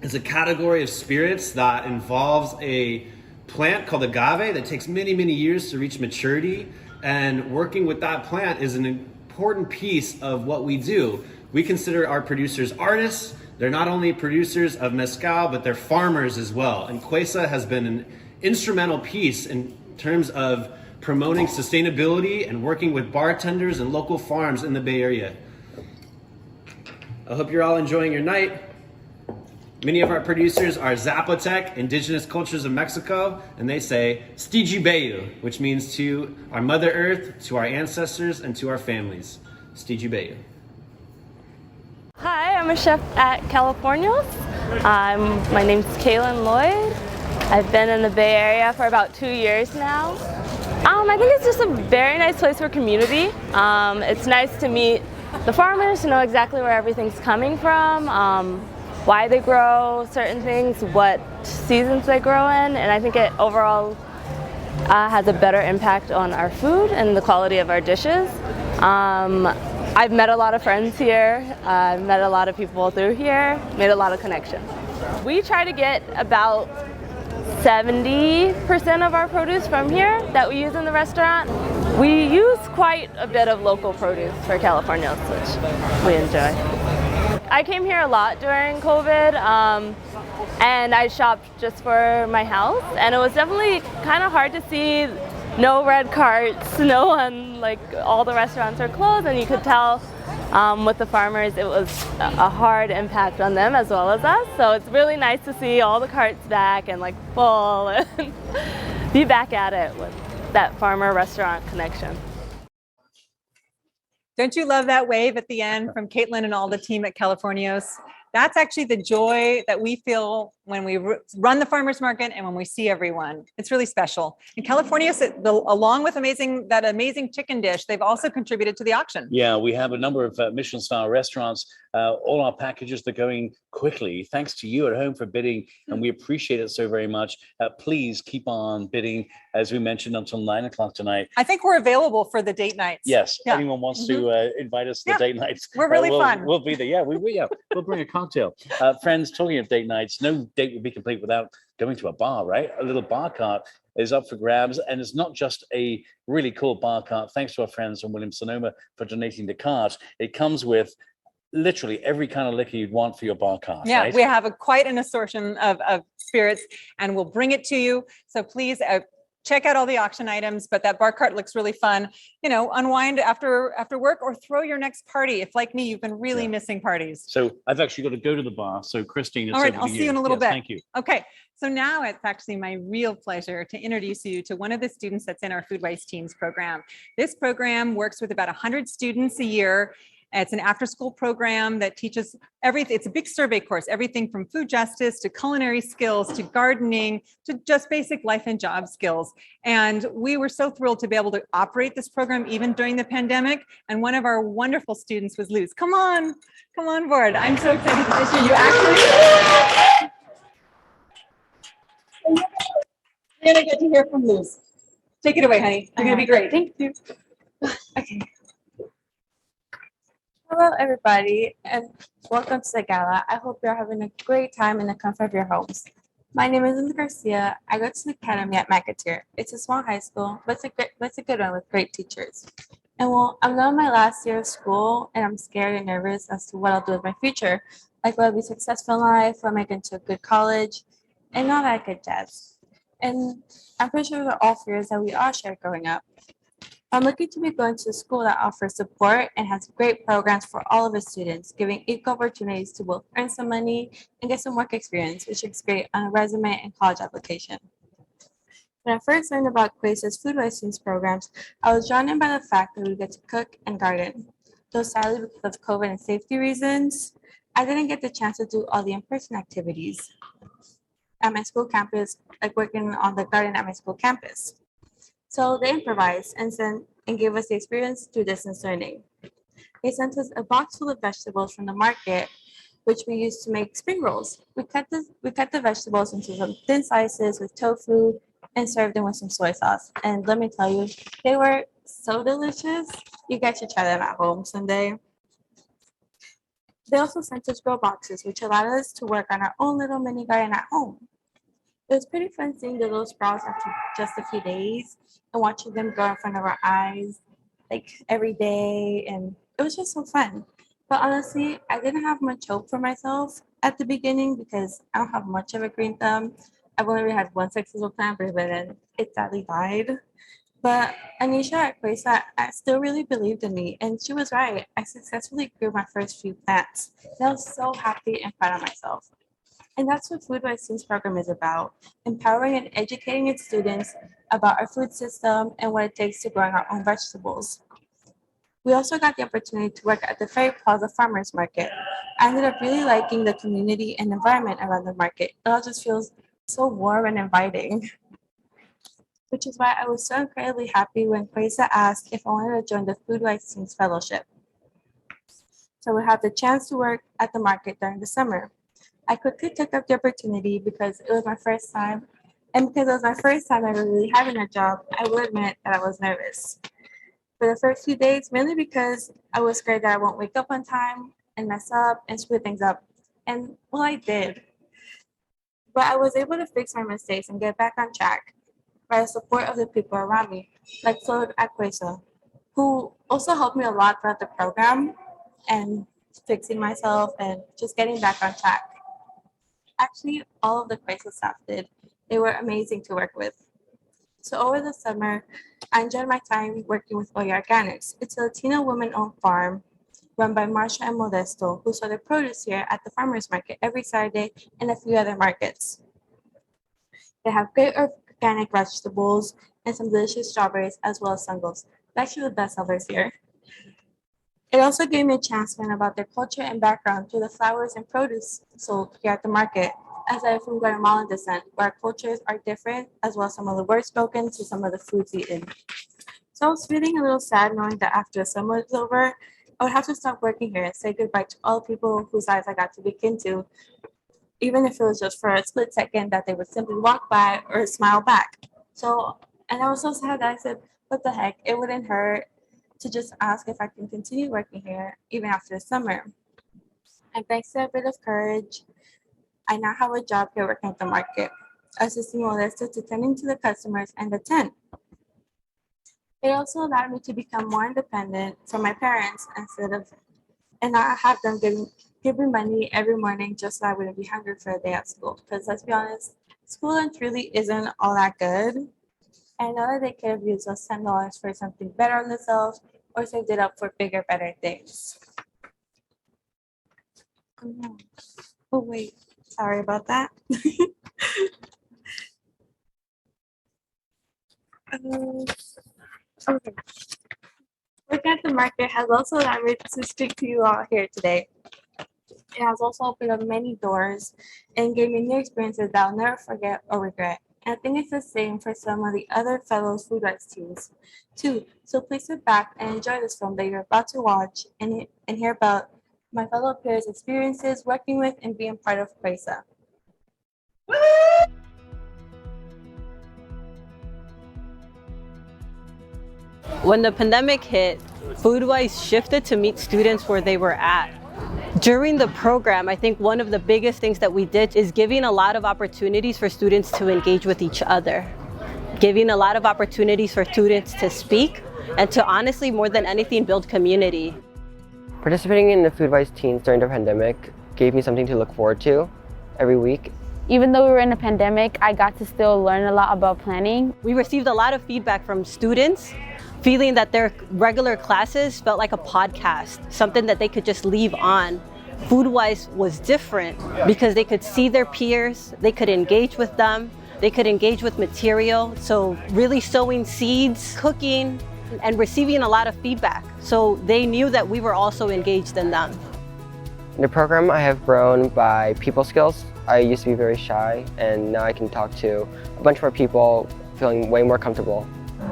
is a category of spirits that involves a plant called agave that takes many, many years to reach maturity, and working with that plant is an important piece of what we do. We consider our producers artists. They're not only producers of mezcal, but they're farmers as well. And CUESA has been an instrumental piece in terms of promoting sustainability and working with bartenders and local farms in the Bay Area. I hope you're all enjoying your night. Many of our producers are Zapotec, indigenous cultures of Mexico, and they say Stiji Bayu, which means to our Mother Earth, to our ancestors, and to our families. Stiji Bayu. Hi, I'm a chef at Californios. My name's Kaylin Lloyd. I've been in the Bay Area for about 2 years now. I think it's just a very nice place for community. It's nice to meet the farmers, to know exactly where everything's coming from, why they grow certain things, what seasons they grow in, and I think it overall has a better impact on our food and the quality of our dishes. I've met a lot of friends here, I've met a lot of people through here, made a lot of connections. We try to get about 70% of our produce from here that we use in the restaurant. We use quite a bit of local produce for Californios, which we enjoy. I came here a lot during COVID, and I shopped just for my house, and it was definitely kind of hard to see no red carts, no one, like all the restaurants are closed, and you could tell with the farmers it was a hard impact on them as well as us. So it's really nice to see all the carts back and like full and be back at it with that farmer restaurant connection. Don't you love that wave at the end from Caitlin and all the team at Californios? That's actually the joy that we feel when we run the farmers market and when we see everyone. It's really special. And Californios, along with that amazing chicken dish, they've also contributed to the auction. Yeah, we have a number of Michelin-style restaurants. All our packages are going quickly. Thanks to you at home for bidding, and we appreciate it so very much. Please keep on bidding, as we mentioned, until 9 o'clock tonight. I think we're available for the date nights. Yes, yeah. Anyone wants to invite us to the date nights. We're really fun. We'll be there. Yeah, we'll bring a cocktail. Friends, talking of date nights, no date would be complete without going to a bar, right? A little bar cart is up for grabs, and it's not just a really cool bar cart. Thanks to our friends from Williams-Sonoma for donating the cart. It comes with literally every kind of liquor you'd want for your bar cart. Yeah, right? we have quite an assortment of spirits, and we'll bring it to you. So please check out all the auction items, but that bar cart looks really fun. You know, unwind after work or throw your next party. If like me, you've been really missing parties. So I've actually got to go to the bar. So Christine, it's all right, over I'll to see you in a little Yes, bit. Thank you. Okay, so now it's actually my real pleasure to introduce you to one of the students that's in our Foodwise Teams program. This program works with about 100 students a year. It's an after-school program that teaches everything. It's a big survey course, everything from food justice to culinary skills to gardening to just basic life and job skills. And we were so thrilled to be able to operate this program even during the pandemic. And one of our wonderful students was Luz. Come on board. I'm so excited to see you. Actually, you're gonna get to hear from Luz. Take it away, honey. You're gonna be great. Thank you. Okay. Hello, everybody, and welcome to the Gala. I hope you're having a great time in the comfort of your homes. My name is Garcia. I go to the academy at Maguey. It's a small high school, but it's a good one with great teachers. And well, I'm now in my last year of school, and I'm scared and nervous as to what I'll do with my future. Like, will I be successful in life? Will I make it into a good college? And all that good jazz. And I'm pretty sure they're all fears that we all share growing up. I'm lucky to be going to a school that offers support and has great programs for all of its students, giving equal opportunities to both earn some money and get some work experience, which is great on a resume and college application. When I first learned about CUESA's Foodwise Teams programs, I was drawn in by the fact that we get to cook and garden. Though sadly, because of COVID and safety reasons, I didn't get the chance to do all the in-person activities at my school campus, like working on the garden at my school campus. So they improvised and gave us the experience through distance learning. They sent us a box full of vegetables from the market, which we used to make spring rolls. We cut the vegetables into some thin slices with tofu and served them with some soy sauce. And let me tell you, they were so delicious. You guys should try them at home someday. They also sent us grow boxes, which allowed us to work on our own little mini garden at home. It was pretty fun seeing the little sprouts after just a few days and watching them grow in front of our eyes, like every day. And it was just so fun. But honestly, I didn't have much hope for myself at the beginning because I don't have much of a green thumb. I've only really had one successful plant, but then it sadly died. But Anisha at CUESA, I still really believed in me, and she was right. I successfully grew my first few plants. And I was so happy and proud of myself. And that's what Foodwise Students Program is about, empowering and educating its students about our food system and what it takes to growing our own vegetables. We also got the opportunity to work at the Ferry Plaza Farmers Market. I ended up really liking the community and environment around the market. It all just feels so warm and inviting. Which is why I was so incredibly happy when CUESA asked if I wanted to join the Foodwise Teens Fellowship. So we had the chance to work at the market during the summer. I quickly took up the opportunity because it was my first time, and because it was my first time ever really having a job, I will admit that I was nervous. For the first few days, mainly because I was scared that I won't wake up on time and mess up and screw things up. And well, I did. But I was able to fix my mistakes and get back on track by the support of the people around me, like Lloyd at CUESA, who also helped me a lot throughout the program and fixing myself and just getting back on track. Actually, all of the CUESA staff did. They were amazing to work with. So over the summer, I enjoyed my time working with Oya Organics. It's a Latino woman-owned farm run by Marsha and Modesto, who sell their produce here at the farmers market every Saturday and a few other markets. They have great organic vegetables and some delicious strawberries as well as sungles. They're actually the best sellers here. It also gave me a chance to learn about their culture and background through the flowers and produce sold here at the market, as I am from Guatemalan descent, where our cultures are different, as well as some of the words spoken to some of the foods eaten. So I was feeling a little sad knowing that after the summer was over, I would have to stop working here and say goodbye to all the people whose lives I got to look into, even if it was just for a split second that they would simply walk by or smile back. And I was so sad that I said, what the heck, it wouldn't hurt to just ask if I can continue working here even after the summer. And thanks to a bit of courage, I now have a job here working at the market, assisting Webster to tending to the customers and the tent. It also allowed me to become more independent from my parents and not have them give me money every morning just so I wouldn't be hungry for a day at school. Because let's be honest, school lunch really isn't all that good. I know that they could have used those $10 for something better on themselves or saved it up for bigger, better things. Oh no. Oh wait, sorry about that. Okay. Working at the market has also allowed me to speak to you all here today. It has also opened up many doors and gave me new experiences that I'll never forget or regret. And I think it's the same for some of the other fellow Foodwise teams too. So please sit back and enjoy this film that you're about to watch and hear about my fellow peers' experiences working with and being part of CUESA. When the pandemic hit, Foodwise shifted to meet students where they were at. During the program, I think one of the biggest things that we did is giving a lot of opportunities for students to engage with each other, giving a lot of opportunities for students to speak, and to honestly, more than anything, build community. Participating in the Foodwise Teens during the pandemic gave me something to look forward to every week. Even though we were in a pandemic, I got to still learn a lot about planning. We received a lot of feedback from students feeling that their regular classes felt like a podcast, something that they could just leave on. Foodwise was different because they could see their peers, they could engage with them, they could engage with material. So really sowing seeds, cooking, and receiving a lot of feedback. So they knew that we were also engaged in them. In the program, I have grown by people skills. I used to be very shy, and now I can talk to a bunch more people, feeling way more comfortable.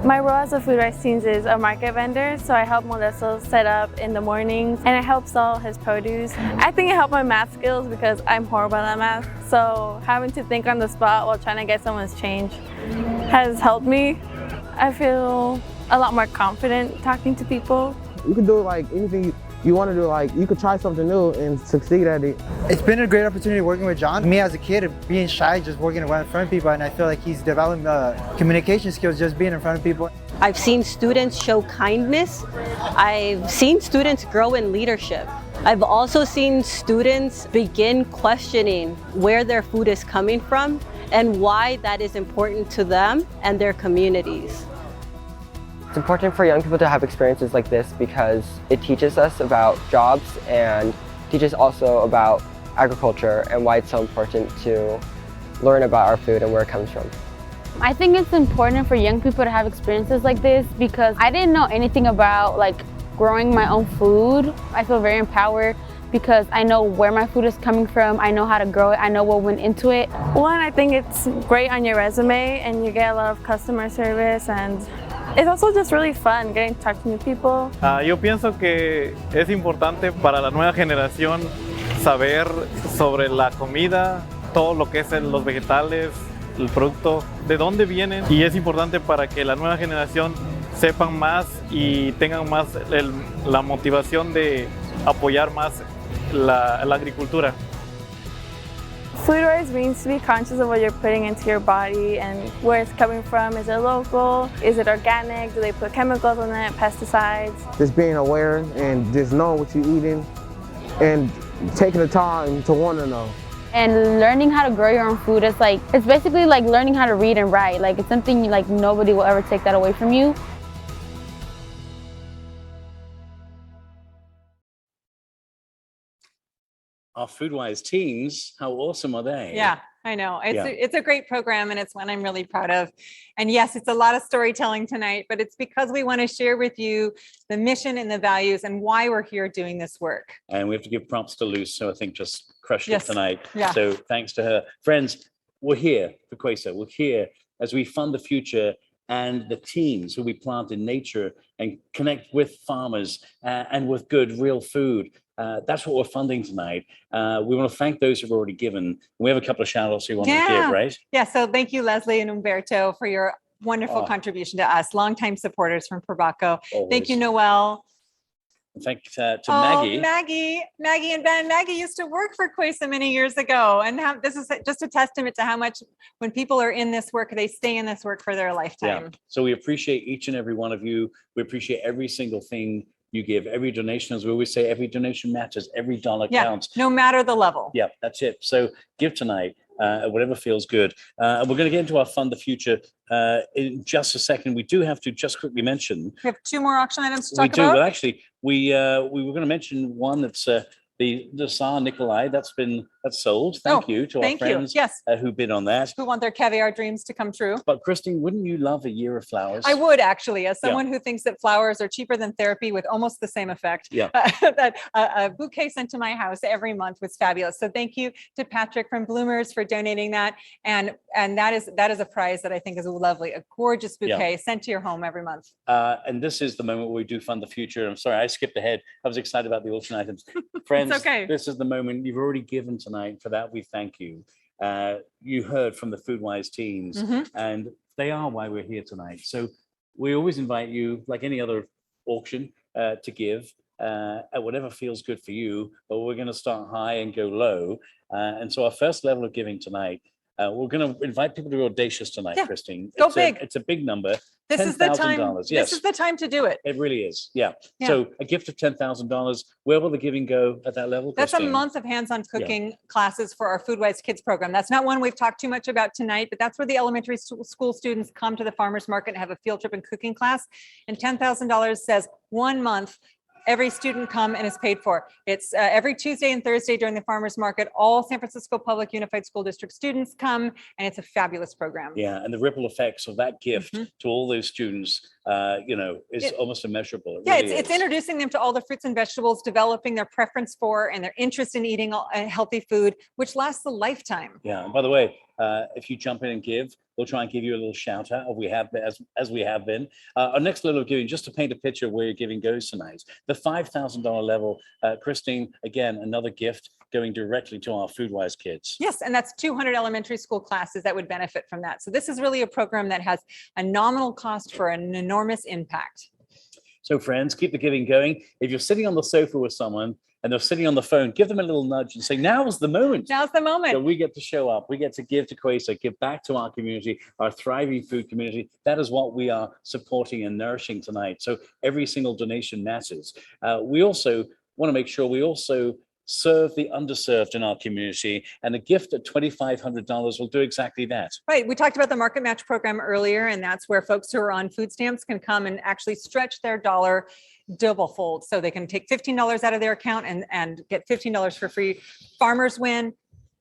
My role as a Foodwise Teens is a market vendor, so I help Modesto set up in the mornings and I help sell his produce. I think it helped my math skills because I'm horrible at math, so having to think on the spot while trying to get someone's change has helped me. I feel a lot more confident talking to people. You can do like anything you want to do, like you could try something new and succeed at it. It's been a great opportunity working with John. Me as a kid, being shy, just working around in front of people, and I feel like he's developing communication skills just being in front of people. I've seen students show kindness. I've seen students grow in leadership. I've also seen students begin questioning where their food is coming from and why that is important to them and their communities. It's important for young people to have experiences like this because it teaches us about jobs and teaches also about agriculture and why it's so important to learn about our food and where it comes from. I think it's important for young people to have experiences like this because I didn't know anything about like growing my own food. I feel very empowered because I know where my food is coming from, I know how to grow it, I know what went into it. One, I think it's great on your resume and you get a lot of customer service, and it's also just really fun getting to talk to new people. Yo pienso que es importante para la nueva generación saber sobre la comida, todo lo que es los vegetales, el producto, de dónde vienen, y es importante para que la nueva generación sepan más y tengan más la motivación de apoyar más la agricultura. Foodwise means to be conscious of what you're putting into your body and where it's coming from. Is it local? Is it organic? Do they put chemicals in it, pesticides? Just being aware and just knowing what you're eating and taking the time to want to know. And learning how to grow your own food is like, it's basically like learning how to read and write. Like it's something like nobody will ever take that away from you. Our Foodwise teams, how awesome are they? Yeah, I know. It's a great program and it's one I'm really proud of. And yes, it's a lot of storytelling tonight, but it's because we want to share with you the mission and the values and why we're here doing this work. And we have to give props to Luz, so I think just crushed Yes. it tonight. Yeah. So thanks to her. Friends, we're here for CUESA. We're here as we fund the future and the teams who we plant in nature and connect with farmers and with good, real food. That's what we're funding tonight. We want to thank those who've already given. We have a couple of shout outs we want to give, right? Yeah, so thank you, Leslie and Umberto, for your wonderful contribution to us, longtime supporters from Provaco. Thank you, Noel. And thanks to Maggie. Maggie and Ben. Maggie used to work for CUESA many years ago. And this is just a testament to how much when people are in this work, they stay in this work for their lifetime. Yeah. So we appreciate each and every one of you. We appreciate every single thing you give, every donation. As we always say, every donation matters, every dollar counts. No matter the level. Yeah, that's it. So give tonight, whatever feels good. And we're going to get into our Fund the Future in just a second. We do have to just quickly mention. We have two more auction items to talk We do. about. Well, actually, we were going to mention one that's the Tsar Nikolai. That's sold. Thank you to our friends who bid on that. Who want their caviar dreams to come true. But Christine, wouldn't you love a year of flowers? I would actually, as someone who thinks that flowers are cheaper than therapy with almost the same effect. Yeah. That a bouquet sent to my house every month was fabulous. So thank you to Patrick from Bloomers for donating that. And that is a prize that I think is lovely. A gorgeous bouquet sent to your home every month. And this is the moment where we do Fund the Future. I'm sorry, I skipped ahead. I was excited about the auction items. Friends, this is the moment. You've already given tonight. For that, we thank you. You heard from the Foodwise teams, and they are why we're here tonight. So we always invite you, like any other auction, to give at whatever feels good for you, but we're going to start high and go low. And so our first level of giving tonight, we're going to invite people to be audacious tonight, Christine. Go big. It's a big number. This is the time. $10,000. This is the time to do it. It really is. Yeah. So a gift of $10,000. Where will the giving go at that level? That's a Christine? month of hands-on cooking classes for our Foodwise Kids program. That's not one we've talked too much about tonight, but that's where the elementary school students come to the farmers market and have a field trip and cooking class. And $10,000 says 1 month. Every student come and is paid for. It's every Tuesday and Thursday during the farmers market. All San Francisco Public Unified School District students come, and it's a fabulous program. Yeah, and the ripple effects of that gift to all those students, is almost immeasurable. It's introducing them to all the fruits and vegetables, developing their preference for and their interest in eating healthy food, which lasts a lifetime. Yeah, and by the way, if you jump in and give, we'll try and give you a little shout out as we have been. Our next level of giving, just to paint a picture of where your giving goes tonight, the $5,000 level, Christine, again, another gift going directly to our Foodwise kids. Yes, and that's 200 elementary school classes that would benefit from that. So this is really a program that has a nominal cost for an enormous impact. So friends, keep the giving going. If you're sitting on the sofa with someone and they're sitting on the phone, give them a little nudge and say, now's the moment. Now's the moment. So we get to show up. We get to give to CUESA, give back to our community, our thriving food community. That is what we are supporting and nourishing tonight. So every single donation matters. We also want to make sure we also serve the underserved in our community, and a gift at $2,500 will do exactly that. Right. We talked about the Market Match program earlier, and that's where folks who are on food stamps can come and actually stretch their dollar double fold. So they can take $15 out of their account and get $15 for free. Farmers win.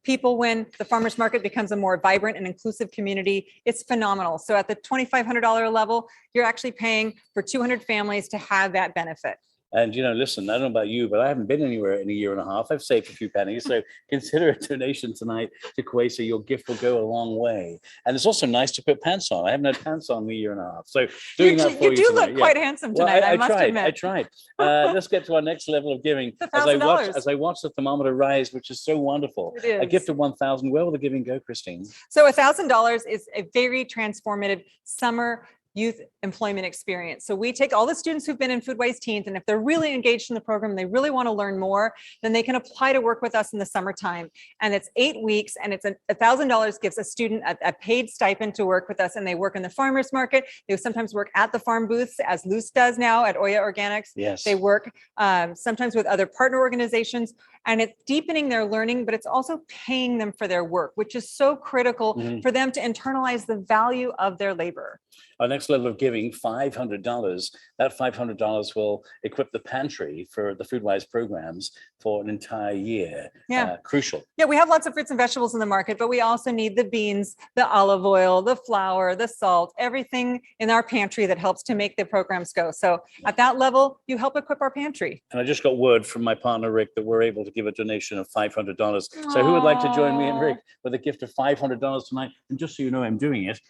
People win. The farmers market becomes a more vibrant and inclusive community. It's phenomenal. So at the $2,500 level, you're actually paying for 200 families to have that benefit. And, you know, listen, I don't know about you, but I haven't been anywhere in a year and a half. I've saved a few pennies. So consider a donation tonight to CUESA. Your gift will go a long way. And it's also nice to put pants on. I haven't had pants on in a year and a half. So doing that for you do tonight, look quite handsome tonight, well, I must tried, admit. I tried. Let's get to our next level of giving. As I watch the thermometer rise, which is so wonderful. It is. A gift of $1,000. Where will the giving go, Christine? So $1,000 is a very transformative summer youth employment experience. So we take all the students who've been in Foodwise Teens, and if they're really engaged in the program, they really want to learn more, then they can apply to work with us in the summertime. And it's 8 weeks, and it's $1,000 gives a student a paid stipend to work with us, and they work in the farmers market. They sometimes work at the farm booths, as Luz does now at Oya Organics. Yes. They work sometimes with other partner organizations, and it's deepening their learning, but it's also paying them for their work, which is so critical for them to internalize the value of their labor. Our next level of giving, $500. That $500 will equip the pantry for the Foodwise programs for an entire year. Yeah. Crucial. Yeah, we have lots of fruits and vegetables in the market, but we also need the beans, the olive oil, the flour, the salt, everything in our pantry that helps to make the programs go. So at that level, you help equip our pantry. And I just got word from my partner, Rick, that we're able to give a donation of $500. So who would like to join me and Rick with a gift of $500 tonight? And just so you know, I'm doing it.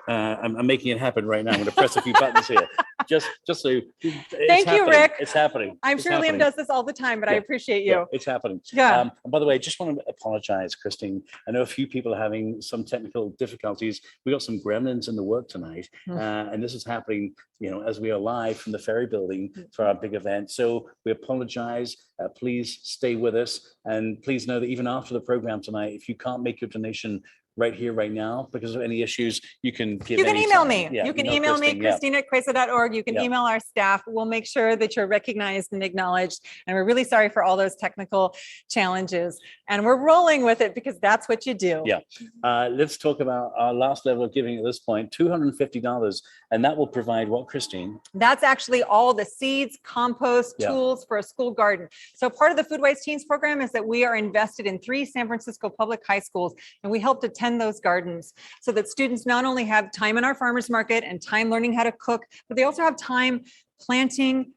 I'm making it happen right now. I'm going to press a few buttons here. Just so. Thank you, Rick. It's happening. I'm sure Liam does this all the time, but I appreciate you. Yeah, it's happening. Yeah. And by the way, I just want to apologize, Christine. I know a few people are having some technical difficulties. We got some gremlins in the work tonight, and this is happening, you know, as we are live from the Ferry Building for our big event. So we apologize. Please stay with us, and please know that even after the program tonight, if you can't make your donation right here, right now, because of any issues, you can give. You can email me. Yeah, you can email me, Christine@CUESA.org. You can email our staff. We'll make sure that you're recognized and acknowledged. And we're really sorry for all those technical challenges. And we're rolling with it because that's what you do. Yeah. Let's talk about our last level of giving at this point, $250. And that will provide what, Christine? That's actually all the seeds, compost, tools for a school garden. So part of the Foodwise Teens program is that we are invested in 3 San Francisco public high schools, and we help to tend those gardens so that students not only have time in our farmers market and time learning how to cook, but they also have time planting,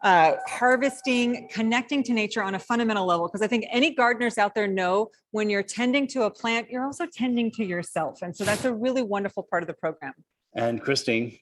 harvesting, connecting to nature on a fundamental level. Because I think any gardeners out there know when you're tending to a plant, you're also tending to yourself. And so that's a really wonderful part of the program. And Christine,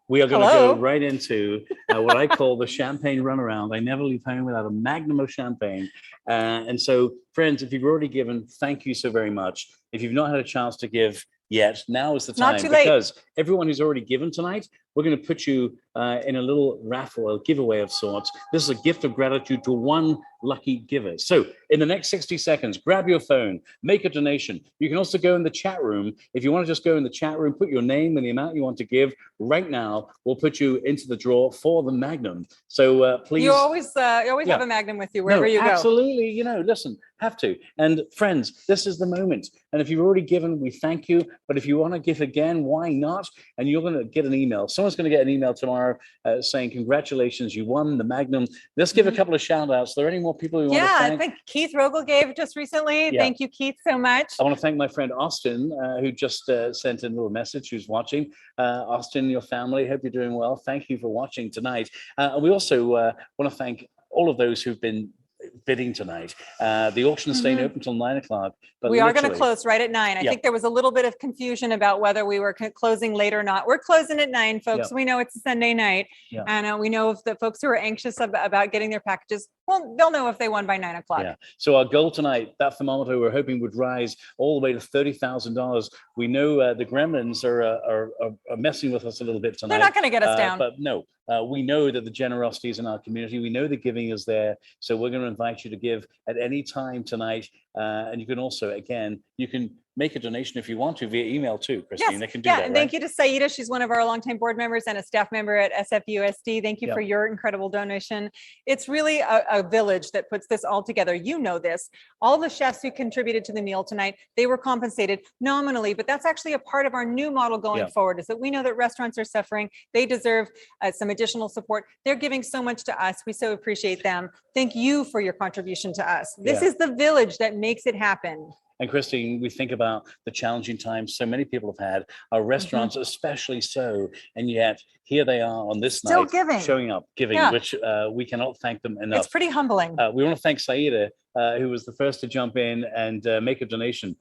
we are going to go right into what I call the champagne runaround. I never leave home without a magnum of champagne. And so, friends, if you've already given, thank you so very much. If you've not had a chance to give yet, now is the time. Not too late. Because everyone who's already given tonight, we're going to put you in a little raffle, a giveaway of sorts. This is a gift of gratitude to one lucky giver. So in the next 60 seconds, grab your phone, make a donation. You can also go in the chat room. If you want to just go in the chat room, put your name and the amount you want to give right now. We'll put you into the draw for the Magnum. So please. You always have a Magnum with you wherever you go. Absolutely. You know, listen, have to. And friends, this is the moment. And if you've already given, we thank you. But if you want to give again, why not? And you're going to get an email. Someone's going to get an email tomorrow saying, congratulations, you won the Magnum. Let's give a couple of shout outs. Are there any more people we want to thank? I think Keith Rogel gave just recently. Yeah. Thank you, Keith, so much. I want to thank my friend Austin, who just sent in a little message, who's watching. Austin, your family, hope you're doing well. Thank you for watching tonight. And we also want to thank all of those who've been bidding tonight. The auction is staying open until 9 o'clock. But we are going to close right at 9. I think there was a little bit of confusion about whether we were closing late or not. We're closing at 9, folks. We know it's a Sunday night. And we know if the folks who are anxious about getting their packages, well, they'll know if they won by 9 o'clock. Yeah. So our goal tonight, that thermometer we're hoping would rise all the way to $30,000. We know the gremlins are messing with us a little bit tonight. They're not going to get us down. But no, we know that the generosity is in our community. We know the giving is there. So we're going to invite you to give at any time tonight. And you can also, again, you can make a donation if you want to via email too, Christine. Yes, They can do yeah, that, and right? thank you to Saida. She's one of our longtime board members and a staff member at SFUSD. Thank you Yeah. for your incredible donation. It's really a village that puts this all together. You know this. All the chefs who contributed to the meal tonight, they were compensated nominally, but that's actually a part of our new model going forward, is that we know that restaurants are suffering. They deserve some additional support. They're giving so much to us. We so appreciate them. Thank you for your contribution to us. This is the village that makes it happen. And Christine, we think about the challenging times so many people have had, our restaurants especially so, and yet here they are on this Still night, giving. showing up, giving, Yeah. which we cannot thank them enough. It's pretty humbling. We want to thank Saida, who was the first to jump in and make a donation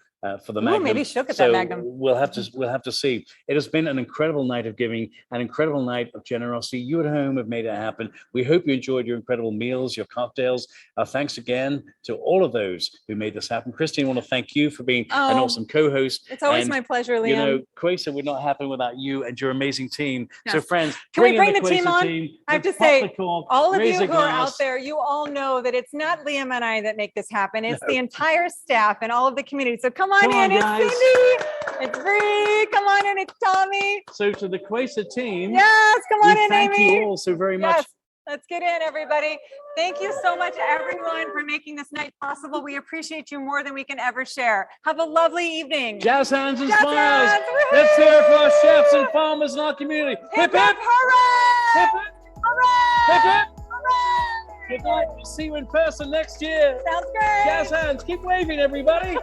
for the Ooh, Magnum. maybe she'll get So that Magnum. we'll have to see. It has been an incredible night of giving, an incredible night of generosity. You at home have made it happen. We hope you enjoyed your incredible meals, your cocktails. Thanks again to all of those who made this happen. Christine, I want to thank you for being an awesome co-host. It's always And, my pleasure, Liam. You know, CUESA would not happen without you and your amazing team. So Yes. friends, Can we bring in the team CUESA on? I have to say, all of you who are out there, you all know that it's not Liam and I that make this happen. It's the entire staff and all of the community. So come on in. It's guys. Cindy. It's Bree. Come on in. It's Tommy. So to the CUESA team, Yes. Come on in, thank Amy. you all so very much. Yes. Let's get in, everybody. Thank you so much, everyone, for making this night possible. We appreciate you more than we can ever share. Have a lovely evening. Jazz hands and Jazz smiles. hands, woohoo! Let's hear it for our chefs and farmers in our community. Hip, hip, hooray! Hip, hip. Hooray! Hip, hip. Hooray! Good night. We'll see you in person next year. Sounds great. Jazz hands. Keep waving, everybody.